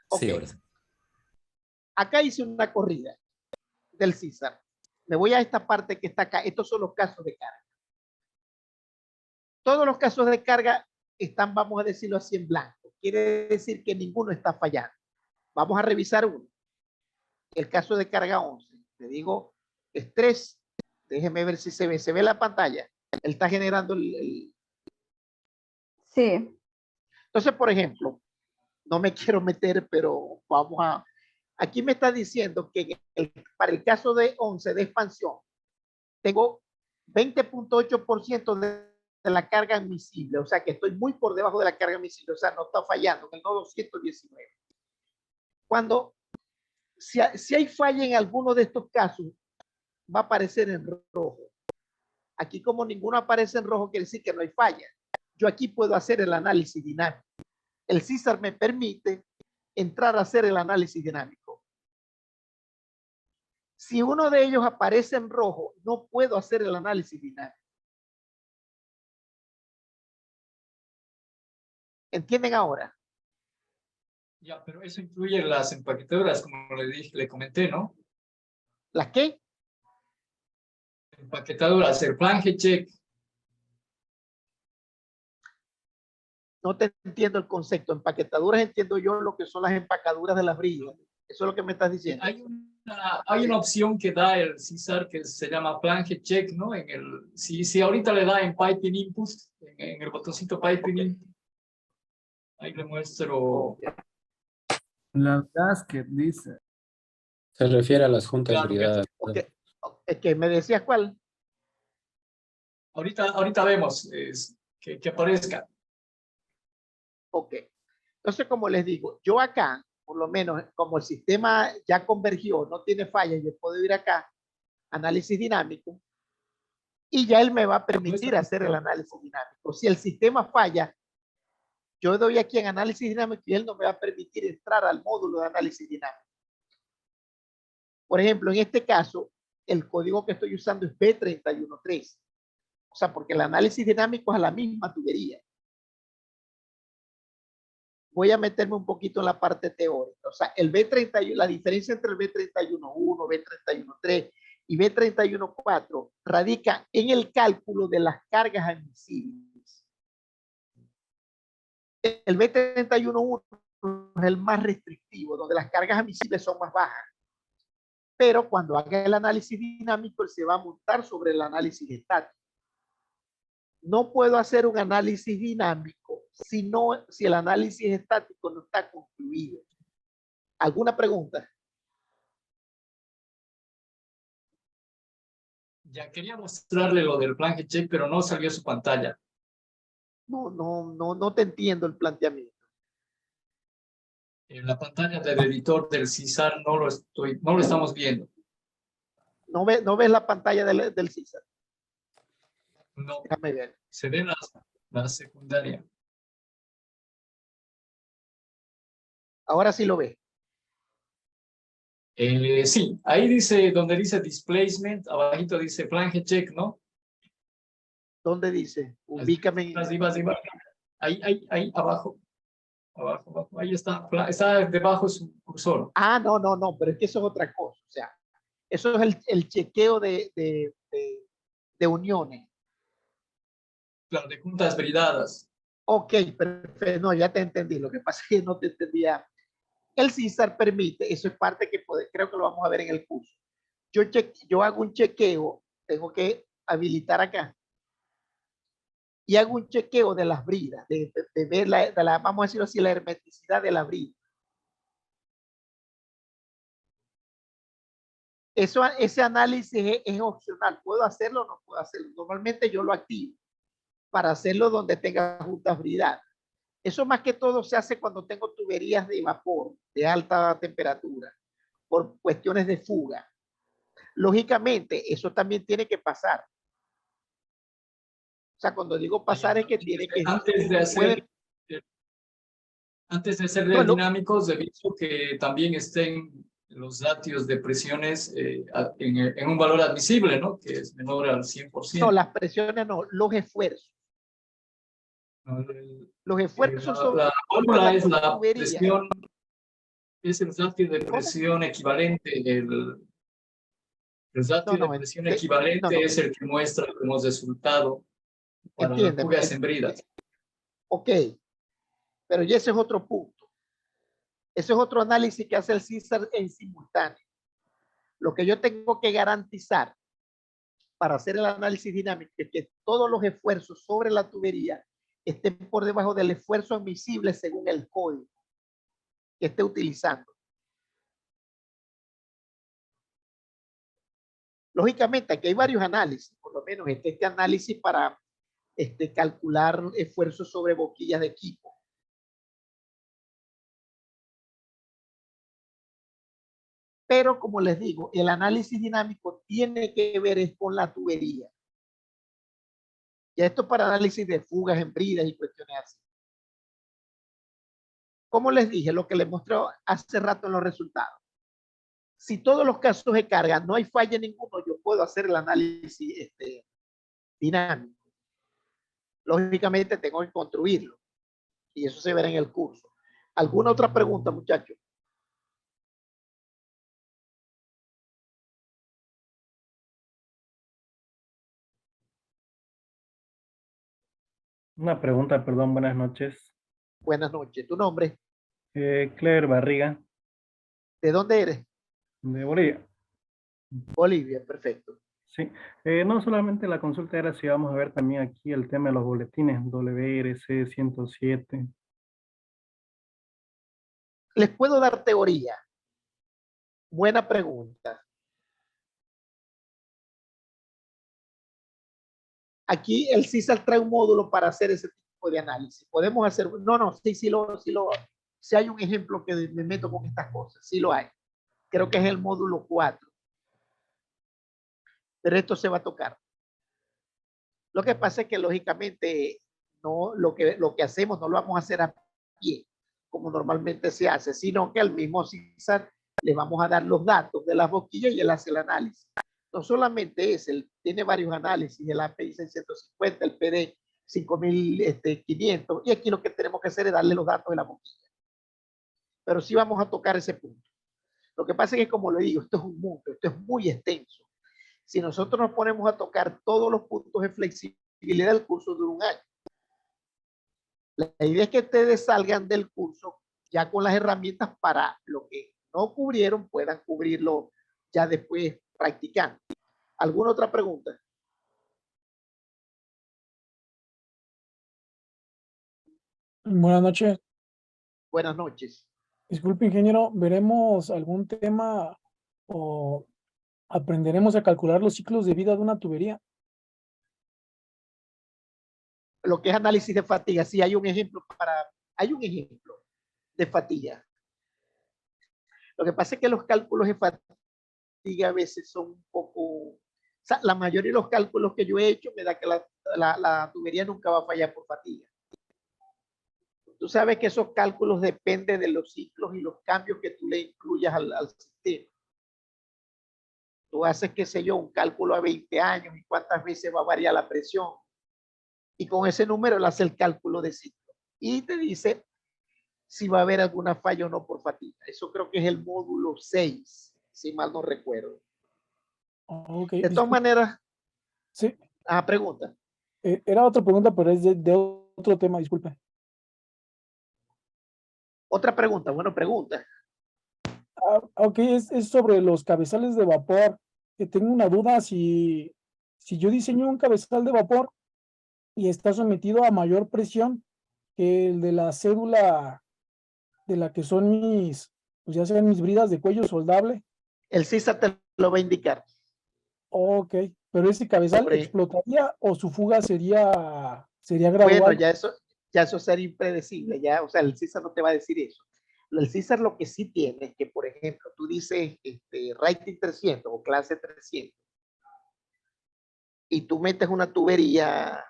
Ok. Sí, ahora sí. Acá hice una corrida del CISAR. Me voy a esta parte que está acá. Estos son los casos de carga. Todos los casos de carga están, vamos a decirlo así, en blanco. Quiere decir que ninguno está fallando. Vamos a revisar uno. El caso de carga 11. Le digo estrés. Déjeme ver si se ve. ¿Se ve la pantalla? Él está generando Sí. Entonces, por ejemplo, no me quiero meter, pero vamos a... Aquí me está diciendo que para el caso de 11 de expansión, tengo 20.8% de la carga admisible, o sea que estoy muy por debajo de la carga admisible, o sea, no está fallando en el nodo 119. Cuando, si hay falla en alguno de estos casos, va a aparecer en rojo. Aquí como ninguno aparece en rojo, quiere decir que no hay falla. Yo aquí puedo hacer el análisis dinámico. El CISAR me permite entrar a hacer el análisis dinámico. Si uno de ellos aparece en rojo, no puedo hacer el análisis dinámico. ¿Entienden ahora? Ya, pero eso incluye las empaquetadoras, como le comenté, ¿no? ¿Las qué? Empaquetadura, hacer flange check. No te entiendo el concepto. Empaquetaduras entiendo yo lo que son las empacaduras de las bridas. Eso es lo que me estás diciendo. Hay una opción que da el CISAR que se llama flange check, ¿no? Si ahorita le da en Piping Input, en el botoncito Piping Input, ahí le muestro. La gasket dice. Se refiere a las juntas Claro, bridadas. Es que me decías cuál. Ahorita vemos que aparezca. Ok. Entonces, como les digo, yo acá, por lo menos, como el sistema ya convergió, no tiene fallas, yo puedo ir acá, análisis dinámico, y ya él me va a permitir hacer el análisis dinámico. Si el sistema falla, yo doy aquí en análisis dinámico y él no me va a permitir entrar al módulo de análisis dinámico. Por ejemplo, en este caso, el código que estoy usando es B313. O sea, porque el análisis dinámico es a la misma tubería. Voy a meterme un poquito en la parte teórica. O sea, el B31, la diferencia entre el B31.1, B31.3 y B31.4 radica en el cálculo de las cargas admisibles. El B31.1 es el más restrictivo, donde las cargas admisibles son más bajas. Pero cuando haga el análisis dinámico, él se va a montar sobre el análisis estático. No puedo hacer un análisis dinámico si el análisis estático no está concluido. ¿Alguna pregunta? Ya quería mostrarle lo del flange check, pero no salió su pantalla. No te entiendo el planteamiento. En la pantalla del editor del CISAR no lo estamos viendo. ¿No ves la pantalla del CISAR? No, Déjame ver. se ve la secundaria. Ahora sí lo ves. Sí, ahí dice, donde dice displacement, abajito dice flange check, ¿no? ¿Dónde dice? Ubícame. Ahí, abajo. Abajo, ahí está debajo su cursor. Ah, no, pero es que eso es otra cosa. O sea, eso es el chequeo de uniones. Claro, de juntas bridadas. Ok, perfecto. No, ya te entendí. Lo que pasa es que no te entendía. El CISAR permite, eso es parte que creo que lo vamos a ver en el curso. Yo hago un chequeo, tengo que habilitar acá. Y hago un chequeo de las bridas, de ver vamos a decirlo así, la hermeticidad de la brida. Ese análisis es opcional. ¿Puedo hacerlo o no puedo hacerlo? Normalmente yo lo activo para hacerlo donde tenga juntas bridadas. Eso más que todo se hace cuando tengo tuberías de vapor de alta temperatura por cuestiones de fuga. Lógicamente, eso también tiene que pasar. O sea, cuando digo pasar es que tiene que... Antes de ser dinámicos, he visto que también estén los ratios de presiones en un valor admisible, ¿no? Que es menor al 100%. No, las presiones no, los esfuerzos. Los esfuerzos son... La fórmula es la presión, es el ratio de presión equivalente. El ratio de presión equivalente es el que muestra como resultado para las fugas en bridas. Ok, pero ya ese es otro punto. Ese es otro análisis que hace el CISAR en simultáneo. Lo que yo tengo que garantizar para hacer el análisis dinámico es que todos los esfuerzos sobre la tubería estén por debajo del esfuerzo admisible según el código que esté utilizando. Lógicamente, aquí hay varios análisis, por lo menos este análisis para calcular esfuerzos sobre boquillas de equipo. Pero como les digo, el análisis dinámico tiene que ver con la tubería. Y esto para análisis de fugas en bridas y cuestiones así. Como les dije, lo que les mostré hace rato en los resultados. Si todos los casos de carga no hay falla ninguno, yo puedo hacer el análisis dinámico. Lógicamente tengo que construirlo. Y eso se verá en el curso. ¿Alguna otra pregunta, muchachos? Una pregunta, perdón, buenas noches. Buenas noches. ¿Tu nombre? Claire Barriga, ¿De dónde eres? de Bolivia. Bolivia, perfecto. Sí, no solamente la consulta era si vamos a ver también aquí el tema de los boletines, WRC 107. Les puedo dar teoría. Buena pregunta. Aquí el CISAR trae un módulo para hacer ese tipo de análisis. Podemos hacer, no, sí hay un ejemplo que me meto con estas cosas, sí lo hay. Creo que es el módulo 4. Pero esto se va a tocar. Lo que pasa es que lógicamente no, lo que hacemos no lo vamos a hacer a pie, como normalmente se hace, sino que al mismo CISAR le vamos a dar los datos de las boquillas y él hace el análisis. No solamente es, él tiene varios análisis, el API 650, el PD 5500, y aquí lo que tenemos que hacer es darle los datos de la boquilla. Pero sí vamos a tocar ese punto. Lo que pasa es que, como le digo, esto es un mundo, esto es muy extenso. Si nosotros nos ponemos a tocar todos los puntos de flexibilidad, el curso dura un año. La idea es que ustedes salgan del curso ya con las herramientas para lo que no cubrieron, puedan cubrirlo ya después practicando. ¿Alguna otra pregunta? Buenas noches. Buenas noches. Disculpe, ingeniero, ¿veremos algún tema o aprenderemos a calcular los ciclos de vida de una tubería? Lo que es análisis de fatiga, sí hay un ejemplo de fatiga. Lo que pasa es que los cálculos de fatiga a veces son un poco, o sea, la mayoría de los cálculos que yo he hecho me da que la tubería nunca va a fallar por fatiga. Tú sabes que esos cálculos dependen de los ciclos y los cambios que tú le incluyas al sistema. Tú haces, qué sé yo, un cálculo a 20 años y cuántas veces va a variar la presión. Y con ese número él hace el cálculo de ciclo. Y te dice si va a haber alguna falla o no por fatiga. Eso creo que es el módulo 6, si mal no recuerdo. Okay, de todas maneras, sí. Pregunta. Era otra pregunta, pero es de otro tema, disculpe. Otra pregunta, bueno, pregunta. Ok, es sobre los cabezales de vapor. Tengo una duda si yo diseño un cabezal de vapor y está sometido a mayor presión que el de la cédula de la que son pues ya sean mis bridas de cuello soldable. El CISA te lo va a indicar. Ok, pero ese cabezal explotaría o su fuga sería gradual. Bueno, ya eso sería impredecible, ya, o sea, el CISA no te va a decir eso. El CISA lo que sí tiene es que, por ejemplo, tú dices rating 300 o clase 300 y tú metes una tubería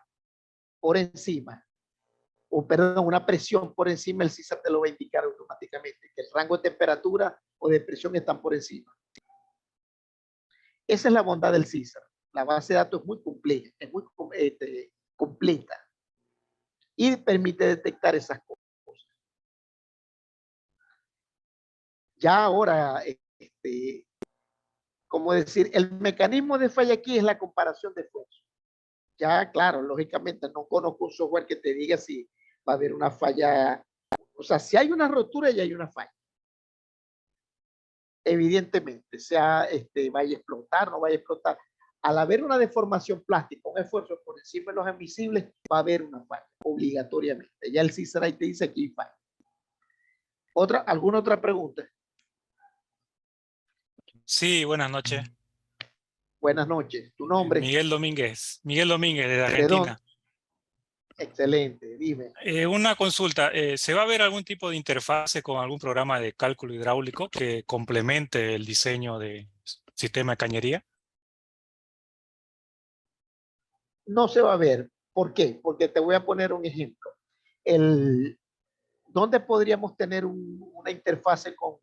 por encima, o perdón, una presión por encima, el CISA te lo va a indicar automáticamente, que el rango de temperatura o de presión están por encima. Esa es la bondad del CISA. La base de datos es muy compleja, es muy completa y permite detectar esas cosas. Ya ahora, como decir, el mecanismo de falla aquí es la comparación de esfuerzo. Ya, claro, lógicamente no conozco un software que te diga si va a haber una falla. O sea, si hay una rotura, ya hay una falla. Evidentemente, sea vaya a explotar, no vaya a explotar. Al haber una deformación plástica, un esfuerzo por encima de los admisibles, va a haber una falla, obligatoriamente. Ya el CISRA te dice que hay falla. ¿Alguna otra pregunta? Sí, buenas noches. Buenas noches. ¿Tu nombre? Miguel Domínguez. Miguel Domínguez, desde ¿De Argentina. dónde? Excelente, dime. Una consulta. ¿Se va a ver algún tipo de interfase con algún programa de cálculo hidráulico que complemente el diseño de sistema de cañería? No se va a ver. ¿Por qué? Porque te voy a poner un ejemplo. ¿Dónde podríamos tener una interfase con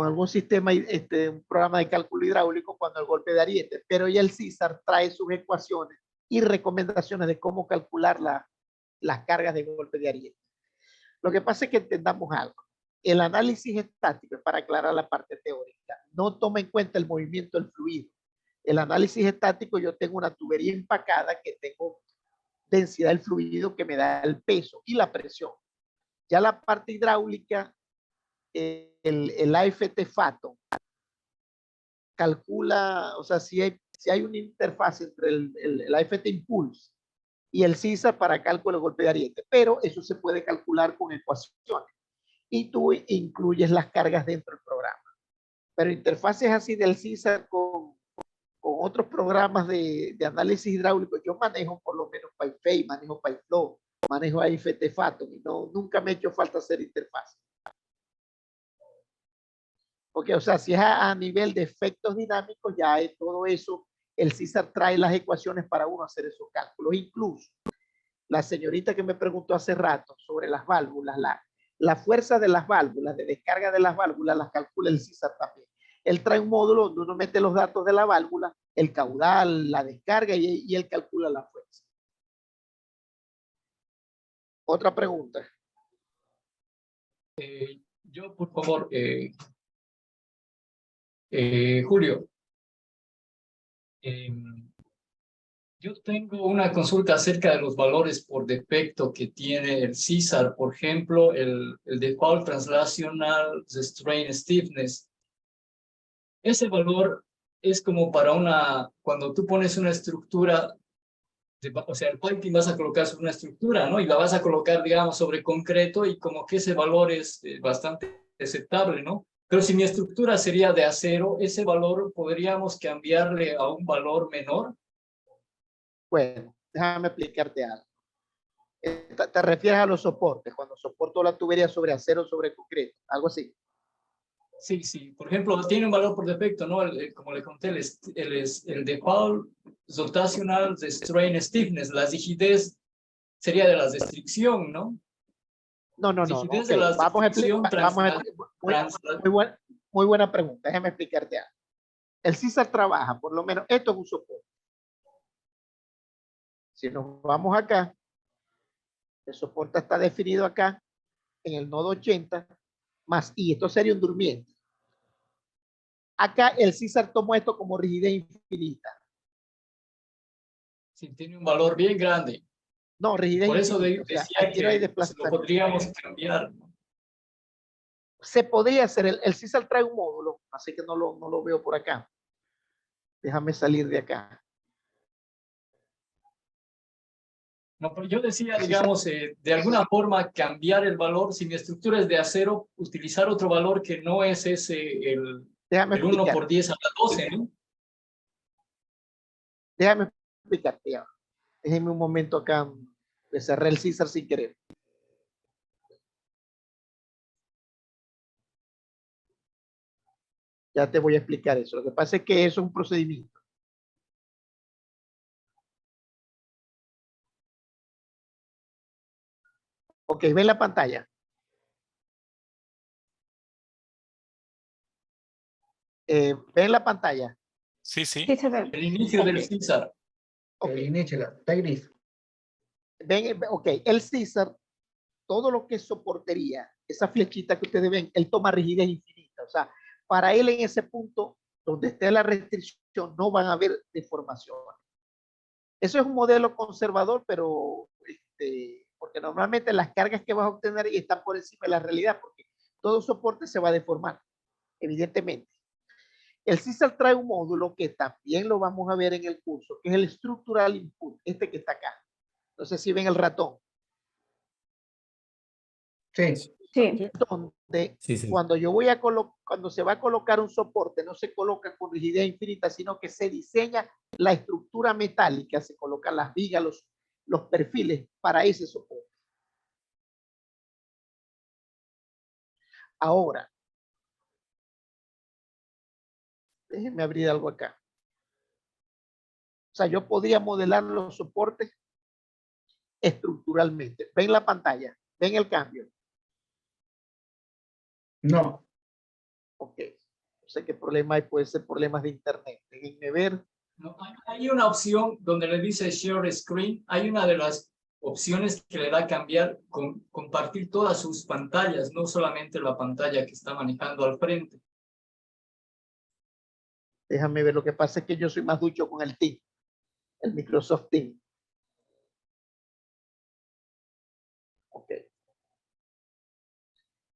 algún sistema, un programa de cálculo hidráulico cuando el golpe de ariete? Pero ya el CISAR trae sus ecuaciones y recomendaciones de cómo calcular las cargas de golpe de ariete. Lo que pasa es que entendamos algo. El análisis estático, para aclarar la parte teórica, no toma en cuenta el movimiento del fluido. El análisis estático, yo tengo una tubería empacada que tengo densidad del fluido que me da el peso y la presión. Ya la parte hidráulica, el AFT FATO calcula, o sea, si hay una interfaz entre el AFT Impulse y el CISAR para cálculo de golpe de ariete, pero eso se puede calcular con ecuaciones y tú incluyes las cargas dentro del programa. Pero interfaces así del CISAR con otros programas de análisis hidráulico, yo manejo por lo menos PyFay, manejo PyFlow, manejo AFT Fathom y nunca me ha hecho falta hacer interfaces. Porque, o sea, si es a nivel de efectos dinámicos, ya es todo eso, el CISAR trae las ecuaciones para uno hacer esos cálculos. Incluso, la señorita que me preguntó hace rato sobre las válvulas, la fuerza de las válvulas, de descarga de las válvulas, las calcula el CISAR también. Él trae un módulo donde uno mete los datos de la válvula, el caudal, la descarga y él calcula la fuerza. Otra pregunta. Yo, por favor, Julio, yo tengo una consulta acerca de los valores por defecto que tiene el CISAR, por ejemplo, el Default Translational Strain Stiffness. Ese valor es como para cuando tú pones una estructura, o sea, el piping vas a colocar sobre una estructura, ¿no? Y la vas a colocar, digamos, sobre concreto y como que ese valor es bastante aceptable, ¿no? Pero si mi estructura sería de acero, ese valor podríamos cambiarle a un valor menor. Bueno, déjame explicarte algo. Te refieres a los soportes, cuando soporto la tubería sobre acero, sobre concreto, algo así. Sí, sí. Por ejemplo, tiene un valor por defecto, ¿no? Como le conté, el default rotational strain stiffness, la rigidez sería de la restricción, ¿no? No. Rigidez Okay. de la Vamos a restricción muy buena pregunta. Déjame explicarte algo. El CISAR trabaja, por lo menos, esto es un soporte. Si nos vamos acá, el soporte está definido acá en el nodo 80 más I. Esto sería un durmiente. Acá el CISAR tomó esto como rigidez infinita. Sí, tiene un valor bien grande. No, rigidez por eso infinita. decía O sea, aquí no hay que lo desplazamiento. podríamos cambiar, ¿no? Se podría hacer, el CISAR trae un módulo, así que no lo veo por acá. Déjame salir de acá. No, pero yo decía, digamos, de alguna forma cambiar el valor, si mi estructura es de acero, utilizar otro valor que no es ese, el 1 por 10 a la 12, ¿no? Déjame explicarte ya. Déjeme un momento acá, le cerré el CISAR sin querer. Ya te voy a explicar eso. Lo que pasa es que eso es un procedimiento. Ok, ven la pantalla. ¿Ven la pantalla? Sí, sí. El inicio del CISAR. Okay. El inicio, está gris. Ven, ok, el CISAR, todo lo que es soportería, esa flechita que ustedes ven, él toma rigidez infinita. O sea, para él en ese punto donde esté la restricción no van a haber deformaciones. Eso es un modelo conservador, pero porque normalmente las cargas que vas a obtener están por encima de la realidad, porque todo soporte se va a deformar, evidentemente. El CISAR trae un módulo que también lo vamos a ver en el curso, que es el Structural Input, este que está acá. No sé si ven el ratón. Sí. Donde cuando yo voy a cuando se va a colocar un soporte, no se coloca con rigidez infinita, sino que se diseña la estructura metálica, se colocan las vigas, los perfiles para ese soporte. Ahora, déjenme abrir algo acá. O sea, yo podría modelar los soportes estructuralmente. ¿Ven la pantalla? ¿Ven el cambio? No. Ok. No sé qué problema hay, puede ser problemas de internet. Déjenme ver. No, hay una opción donde le dice Share Screen. Hay una de las opciones que le da a cambiar, compartir todas sus pantallas, no solamente la pantalla que está manejando al frente. Déjame ver, lo que pasa es que yo soy más ducho con el Teams, el Microsoft Teams.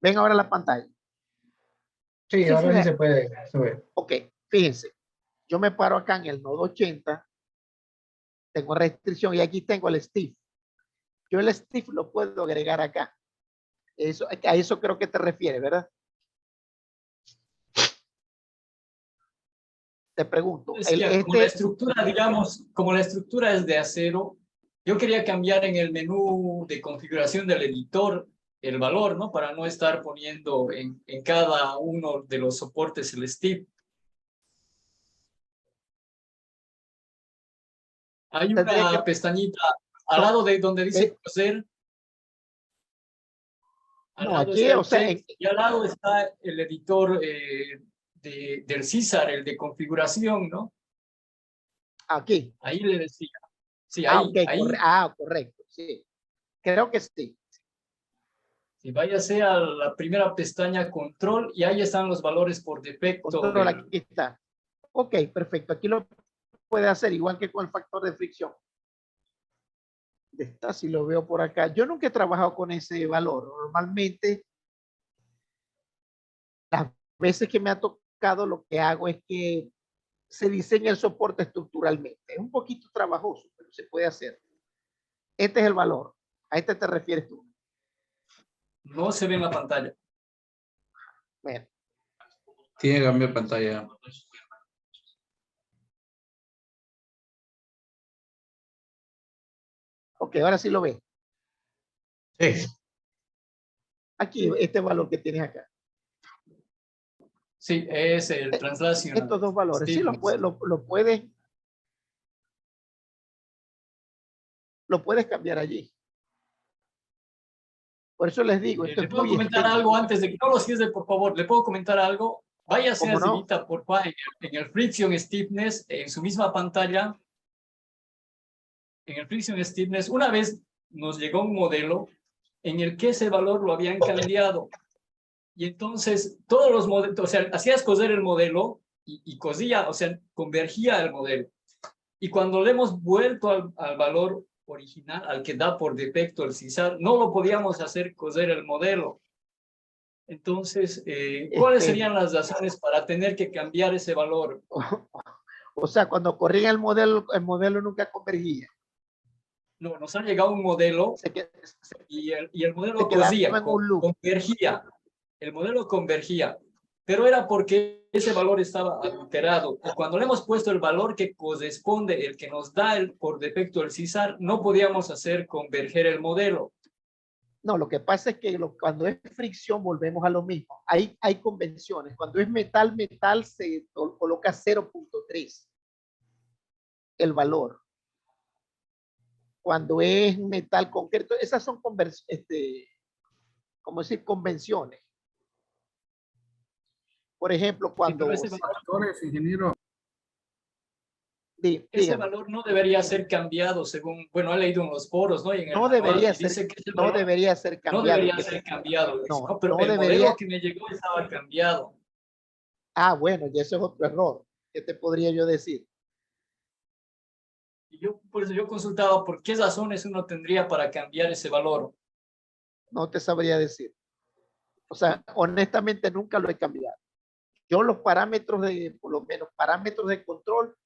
¿Ven ahora la pantalla? Sí, Sí, ahora sí, sí se puede subir. Ok, fíjense. Yo me paro acá en el nodo 80. Tengo restricción y aquí tengo el Steve. Yo el Steve lo puedo agregar acá. Eso, a eso creo que te refieres, ¿verdad? Te pregunto. Es que como la estructura, digamos, como la estructura es de acero, yo quería cambiar en el menú de configuración del editor el valor, ¿no? Para no estar poniendo en cada uno de los soportes el Steve. Hay una pestañita al lado de donde dice coser. No, aquí, o sea, y al lado está el editor del César, el de configuración, ¿no? Aquí. Ahí le decía. Sí, ahí. Okay, ahí. Correcto, sí. Creo que sí. Si váyase a la primera pestaña control y ahí están los valores por defecto. Control, aquí está. Ok, perfecto. Aquí lo puede hacer igual que con el factor de fricción. Está, si lo veo por acá. Yo nunca he trabajado con ese valor. Normalmente, las veces que me ha tocado, lo que hago es que se diseña el soporte estructuralmente. Es un poquito trabajoso, pero se puede hacer. Este es el valor. A este te refieres tú. No se ve en la pantalla. Bueno. Tiene que cambiar pantalla. Ok, ahora sí lo ve. Sí. Aquí, este valor que tienes acá. Sí, es el translación. Estos dos valores. Sí, lo puedes cambiar allí. Por eso les digo, esto ¿Le es puedo muy comentar algo antes de que no lo cierre, por favor? ¿Le puedo comentar algo? Váyase ¿Cómo no? arribita, por favor, en el Friction Stiffness, en su misma pantalla. En el Friction Stiffness, una vez nos llegó un modelo en el que ese valor lo habían cambiado. Y entonces, todos los modelos, o sea, hacías coser el modelo y cosía, o sea, convergía el modelo. Y cuando le hemos vuelto al valor original, al que da por defecto el César, no lo podíamos hacer coser el modelo. Entonces, ¿cuáles serían las razones para tener que cambiar ese valor? O sea, cuando corría el modelo nunca convergía. No, nos ha llegado un modelo y el modelo convergía. El modelo convergía, pero era porque ese valor estaba alterado. Y cuando le hemos puesto el valor que corresponde, el que nos da por defecto el César, no podíamos hacer converger el modelo. No, lo que pasa es que cuando es fricción volvemos a lo mismo. Hay convenciones. Cuando es metal se coloca 0.3 el valor. Cuando es metal concreto, esas son ¿cómo decir? Convenciones. Por ejemplo, cuando... Sí, ingeniero. Ese valor no debería ser cambiado según, bueno, he leído en los foros, ¿no? Y en el no debería ser, dice que no debería ser cambiado. No debería ser cambiado. No, pero no el debería... modelo que me llegó estaba cambiado. Ah, bueno, y eso es otro error. ¿Qué te podría yo decir? Y por eso yo consultaba por qué razones uno tendría para cambiar ese valor. No te sabría decir. O sea, honestamente nunca lo he cambiado. Yo los parámetros por lo menos parámetros de control,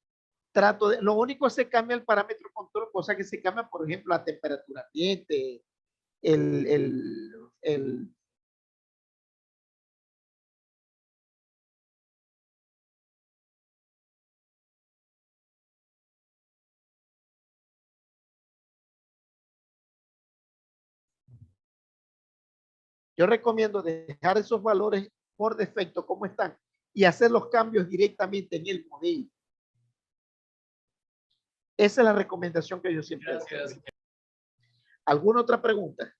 lo único que se cambia el parámetro de control, cosa que se cambia, por ejemplo, la temperatura ambiente, yo recomiendo dejar esos valores por defecto como están y hacer los cambios directamente en el modelo. Esa es la recomendación que yo siempre doy. Gracias. ¿Alguna otra pregunta?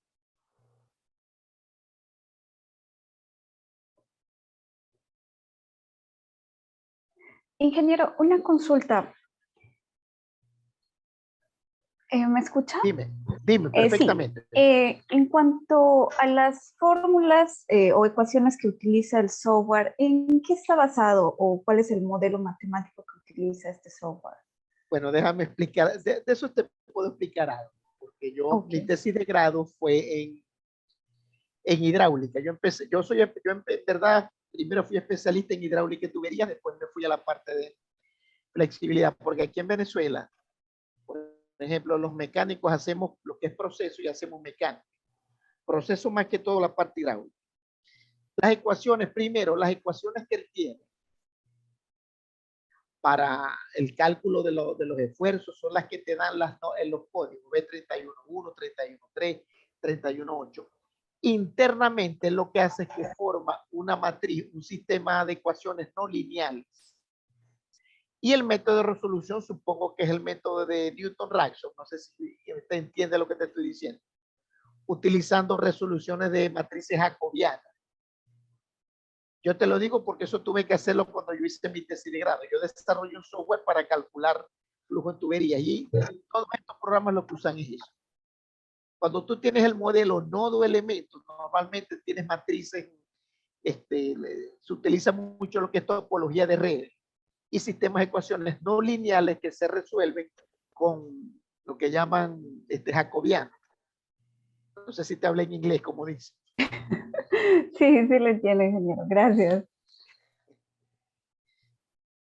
Ingeniero, una consulta. ¿Me escucha? Dime perfectamente. Sí. En cuanto a las fórmulas o ecuaciones que utiliza el software, ¿en qué está basado o cuál es el modelo matemático que utiliza este software? Bueno, déjame explicar, de eso te puedo explicar algo, porque yo, mi tesis de grado fue en hidráulica. Yo en verdad, primero fui especialista en hidráulica y tuberías, después me fui a la parte de flexibilidad, porque aquí en Venezuela, por ejemplo, los mecánicos hacemos lo que es proceso y hacemos mecánica. Proceso más que todo la parte hidráulica. Las ecuaciones, primero, las ecuaciones que él tiene para el cálculo de los esfuerzos son las que te dan en los códigos B31.1, 31.3, 31.8. Internamente lo que hace es que forma una matriz, un sistema de ecuaciones no lineales. Y el método de resolución supongo que es el método de Newton-Raphson. No sé si usted entiende lo que te estoy diciendo. Utilizando resoluciones de matrices jacobianas. Yo te lo digo porque eso tuve que hacerlo cuando yo hice mi tesis de grado. Yo desarrollé un software para calcular flujo en tubería y todos estos programas lo que usan es eso. Cuando tú tienes el modelo nodo-elemento, normalmente tienes matrices, se utiliza mucho lo que es topología de redes y sistemas de ecuaciones no lineales que se resuelven con lo que llaman jacobiano. No sé si te habla en inglés, como dice. Sí, sí lo entiendo, ingeniero. Gracias.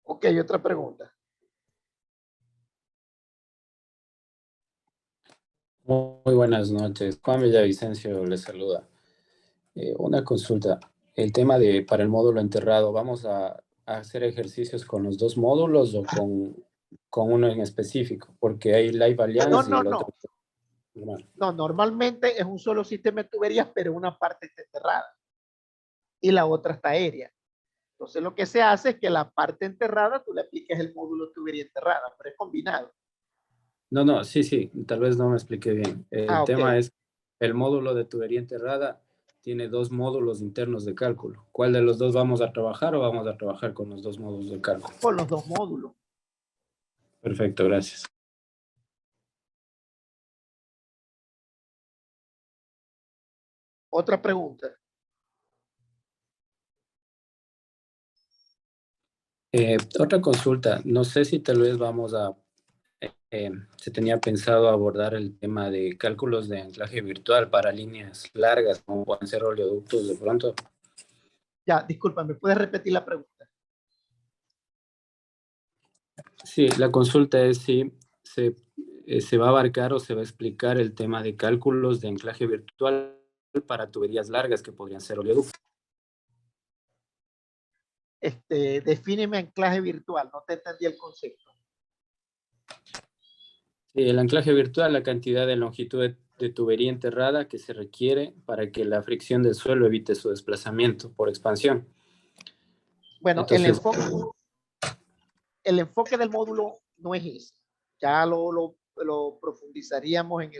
Ok, otra pregunta. Muy buenas noches. Juan Villavicencio les saluda. Una consulta. El tema de para el módulo enterrado, ¿vamos a hacer ejercicios con los dos módulos o con uno en específico? Porque hay Live Alliance y el otro. No, normalmente es un solo sistema de tuberías, pero una parte está enterrada y la otra está aérea. Entonces lo que se hace es que la parte enterrada tú le apliques el módulo de tubería enterrada, pero es combinado. No, sí, tal vez no me expliqué bien. El tema okay. es, el módulo de tubería enterrada tiene dos módulos internos de cálculo. ¿Cuál de los dos vamos a trabajar o vamos a trabajar con los dos módulos de cálculo? Con los dos módulos. Perfecto, gracias. Otra pregunta. Otra consulta. No sé si tal vez vamos a... se tenía pensado abordar el tema de cálculos de anclaje virtual para líneas largas, como pueden ser oleoductos de pronto. Ya, disculpa, ¿me puedes repetir la pregunta? Sí, la consulta es si se va a abarcar o se va a explicar el tema de cálculos de anclaje virtual para tuberías largas que podrían ser oleoductos. Defíneme anclaje virtual, no te entendí el concepto. Sí, el anclaje virtual, la cantidad de longitud de tubería enterrada que se requiere para que la fricción del suelo evite su desplazamiento por expansión. Bueno, entonces, el enfoque del módulo no es ese. Ya lo profundizaríamos en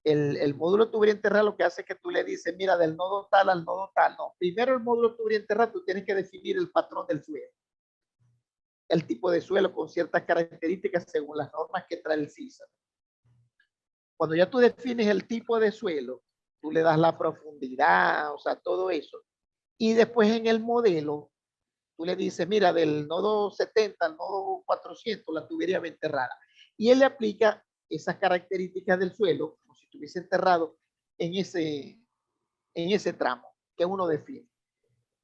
el módulo de tubería enterrada. Lo que hace es que tú le dices, mira, del nodo tal al nodo tal. No, primero el módulo de tubería enterrada tú tienes que definir el patrón del suelo, el tipo de suelo con ciertas características según las normas que trae el CISA. Cuando ya tú defines el tipo de suelo, tú le das la profundidad, o sea, todo eso. Y después en el modelo, tú le dices, mira, del nodo 70 al nodo 400, la tubería va enterrada. Y él le aplica esas características del suelo, como si estuviese enterrado en ese tramo que uno define.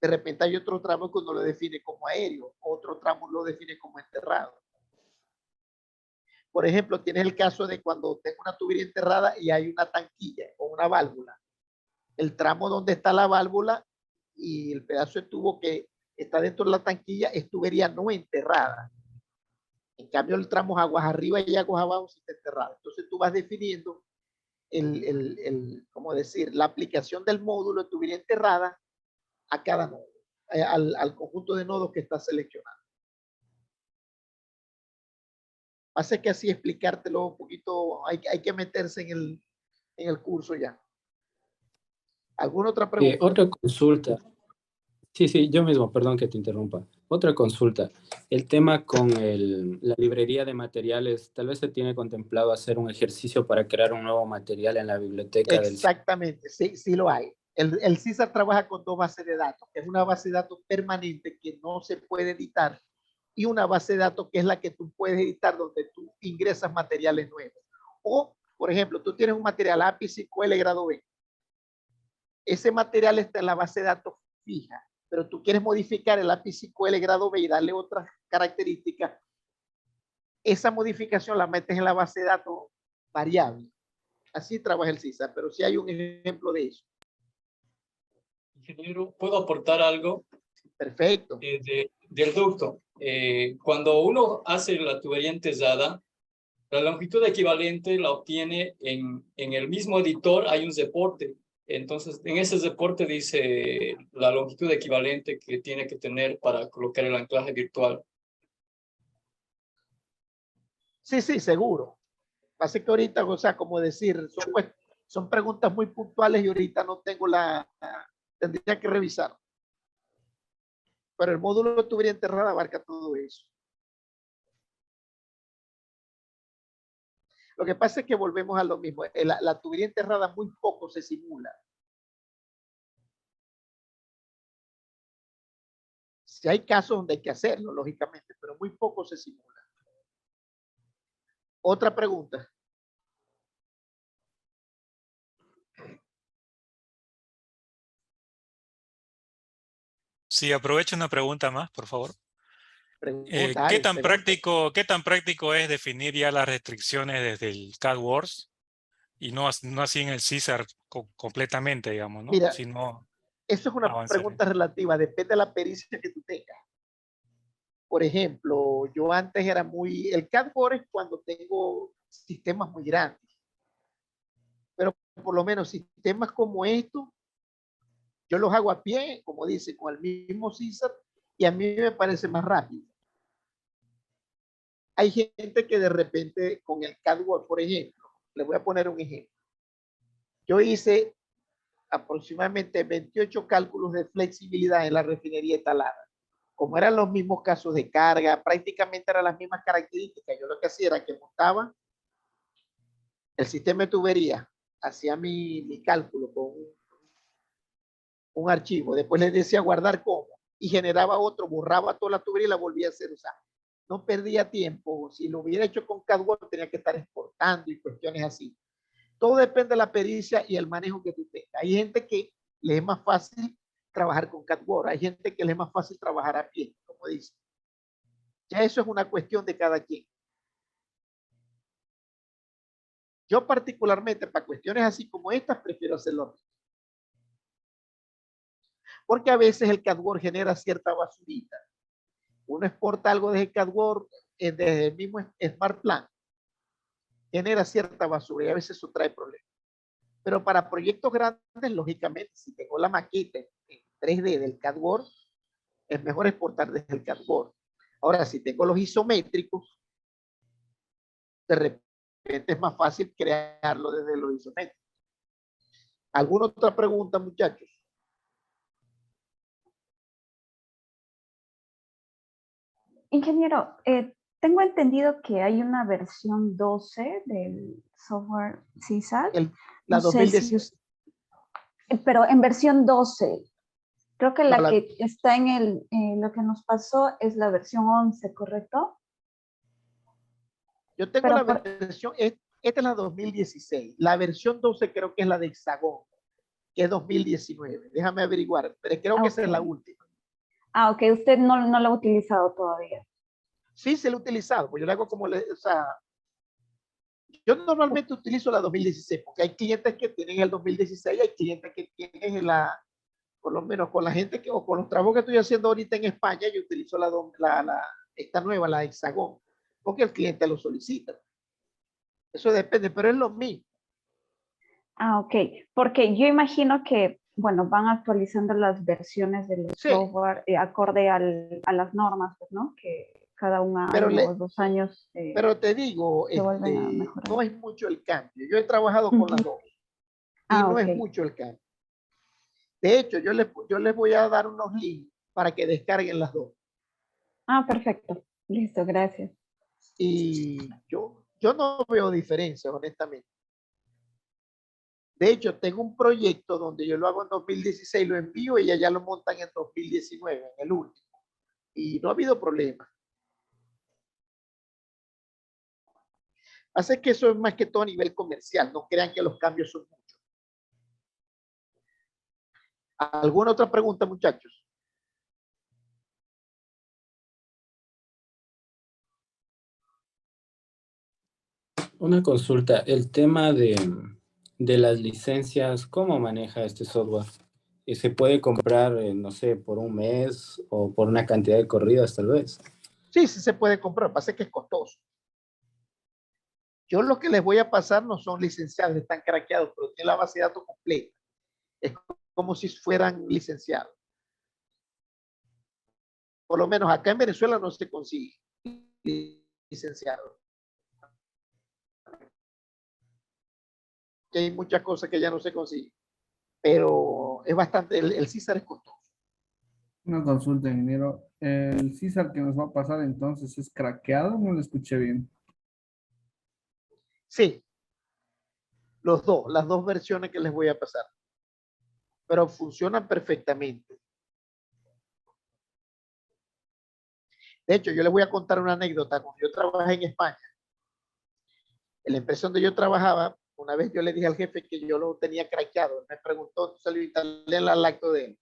De repente hay otro tramo que uno lo define como aéreo, otro tramo lo define como enterrado. Por ejemplo, tienes el caso de cuando tengo una tubería enterrada y hay una tanquilla o una válvula. El tramo donde está la válvula y el pedazo de tubo que está dentro de la tanquilla es tubería no enterrada. En cambio, el tramo aguas arriba y aguas abajo sí está enterrado. Entonces tú vas definiendo ¿cómo decir? La aplicación del módulo de tubería enterrada a cada nodo, al conjunto de nodos que está seleccionado. Pasa que así explicártelo un poquito, hay que meterse en el curso ya. ¿Alguna otra pregunta? Otra consulta. Sí, yo mismo, perdón que te interrumpa. Otra consulta. El tema con la librería de materiales, tal vez se tiene contemplado hacer un ejercicio para crear un nuevo material en la biblioteca del... Exactamente, sí lo hay. El CISA trabaja con dos bases de datos, que es una base de datos permanente que no se puede editar y una base de datos que es la que tú puedes editar donde tú ingresas materiales nuevos. O, por ejemplo, tú tienes un material API 5L grado B ese material está en la base de datos fija, pero tú quieres modificar el API SQL grado B y darle otras características, esa modificación la metes en la base de datos variable. Así trabaja el CISA, pero sí hay un ejemplo de eso. Ingeniero, ¿puedo aportar algo? Perfecto. Del ducto. Cuando uno hace la tubería entesada, la longitud equivalente la obtiene en el mismo editor, hay un reporte. Entonces, en ese reporte dice la longitud equivalente que tiene que tener para colocar el anclaje virtual. Sí, sí, seguro. Pasa que ahorita, o sea, como decir, son preguntas muy puntuales y ahorita no tengo tendría que revisar. Pero el módulo de tubería enterrada abarca todo eso. Lo que pasa es que volvemos a lo mismo. La tubería enterrada muy poco se simula. Si hay casos donde hay que hacerlo, lógicamente, pero muy poco se simula. Otra pregunta. Sí, aprovecho una pregunta más, por favor. Pregunta, ¿Qué Alex, tan práctico es definir ya las restricciones desde el CADWORDS y no así en el CISAR completamente, digamos, ¿no? Mira, Sino eso es una avanzar. pregunta relativa, depende de la pericia que tú tengas. Por ejemplo, yo antes era el CADWORDS es cuando tengo sistemas muy grandes. Pero por lo menos sistemas como estos, yo los hago a pie, como dice, con el mismo CISAR, y a mí me parece más rápido. Hay gente que de repente con el CADWORDS, por ejemplo, le voy a poner un ejemplo. Yo hice aproximadamente 28 cálculos de flexibilidad en la refinería talada. Como eran los mismos casos de carga, prácticamente eran las mismas características. Yo lo que hacía era que montaba el sistema de tubería, hacía mi cálculo con un archivo, después le decía guardar como y generaba otro, borraba toda la tubería y la volvía a hacer. O sea, no perdía tiempo. Si lo hubiera hecho con CADWORDS tenía que estar exportando y cuestiones así. Todo depende de la pericia y el manejo que tú tengas. Hay gente que le es más fácil trabajar con CADWORDS, hay gente que le es más fácil trabajar a pie, como dice. Ya eso es una cuestión de cada quien. Yo particularmente para cuestiones así como estas prefiero hacerlo. Porque a veces el CADWORDS genera cierta basurita. Uno exporta algo desde CADWORDS, desde el mismo SmartPlan, genera cierta basura y a veces eso trae problemas. Pero para proyectos grandes, lógicamente, si tengo la maqueta en 3D del CADWORDS, es mejor exportar desde el CADWORDS. Ahora, si tengo los isométricos, de repente es más fácil crearlo desde los isométricos. ¿Alguna otra pregunta, muchachos? Ingeniero, tengo entendido que hay una versión 12 del software CISAR. La no sé 2010. si pero en versión 12. Creo que No, que está en lo que nos pasó es la versión 11, ¿correcto? Yo tengo Pero la versión, esta es la 2016. La versión 12 creo que es la de Hexagon, que es 2019. Déjame averiguar, pero creo que esa es la última. Ah, ok. Usted no lo ha utilizado todavía. Sí, se lo he utilizado, pues yo le hago como, o sea, yo normalmente utilizo la 2016, porque hay clientes que tienen el 2016, hay clientes que tienen por lo menos con la gente o con los trabajos que estoy haciendo ahorita en España, yo utilizo esta nueva, la Hexagon, porque el cliente lo solicita. Eso depende, pero es lo mismo. Ah, ok. Porque yo imagino que, bueno, van actualizando las versiones del software acorde a las normas, pues, ¿no? Que cada un año o 2 años pero te digo, se vuelven a mejorar. no es mucho el cambio. Yo he trabajado con las dos y no es mucho el cambio. De hecho, yo les voy a dar unos links para que descarguen las dos. Ah, perfecto. Listo, gracias. Y yo no veo diferencia, honestamente. De hecho, tengo un proyecto donde yo lo hago en 2016, lo envío y ya lo montan en 2019, en el último. Y no ha habido problema. Así que eso es más que todo a nivel comercial. No crean que los cambios son muchos. ¿Alguna otra pregunta, muchachos? Una consulta, el tema de las licencias, ¿cómo maneja este software? ¿Se puede comprar, no sé, por un mes o por una cantidad de corridas tal vez? Sí, sí se puede comprar, pasa que es costoso. Yo lo que les voy a pasar no son licenciados, están craqueados, pero tienen la base de datos completa. Es como si fueran licenciados. Por lo menos acá en Venezuela no se consigue licenciado. Que hay muchas cosas que ya no se consiguen. Pero es bastante, el César es costoso. Una consulta, ingeniero. ¿El César que nos va a pasar entonces es craqueado? No lo escuché bien. Sí, las dos versiones que les voy a pasar. Pero funcionan perfectamente. De hecho, yo les voy a contar una anécdota. Cuando yo trabajé en España, en la empresa donde yo trabajaba, una vez yo le dije al jefe que yo lo tenía craqueado. Él me preguntó, salió italiano al acto de él.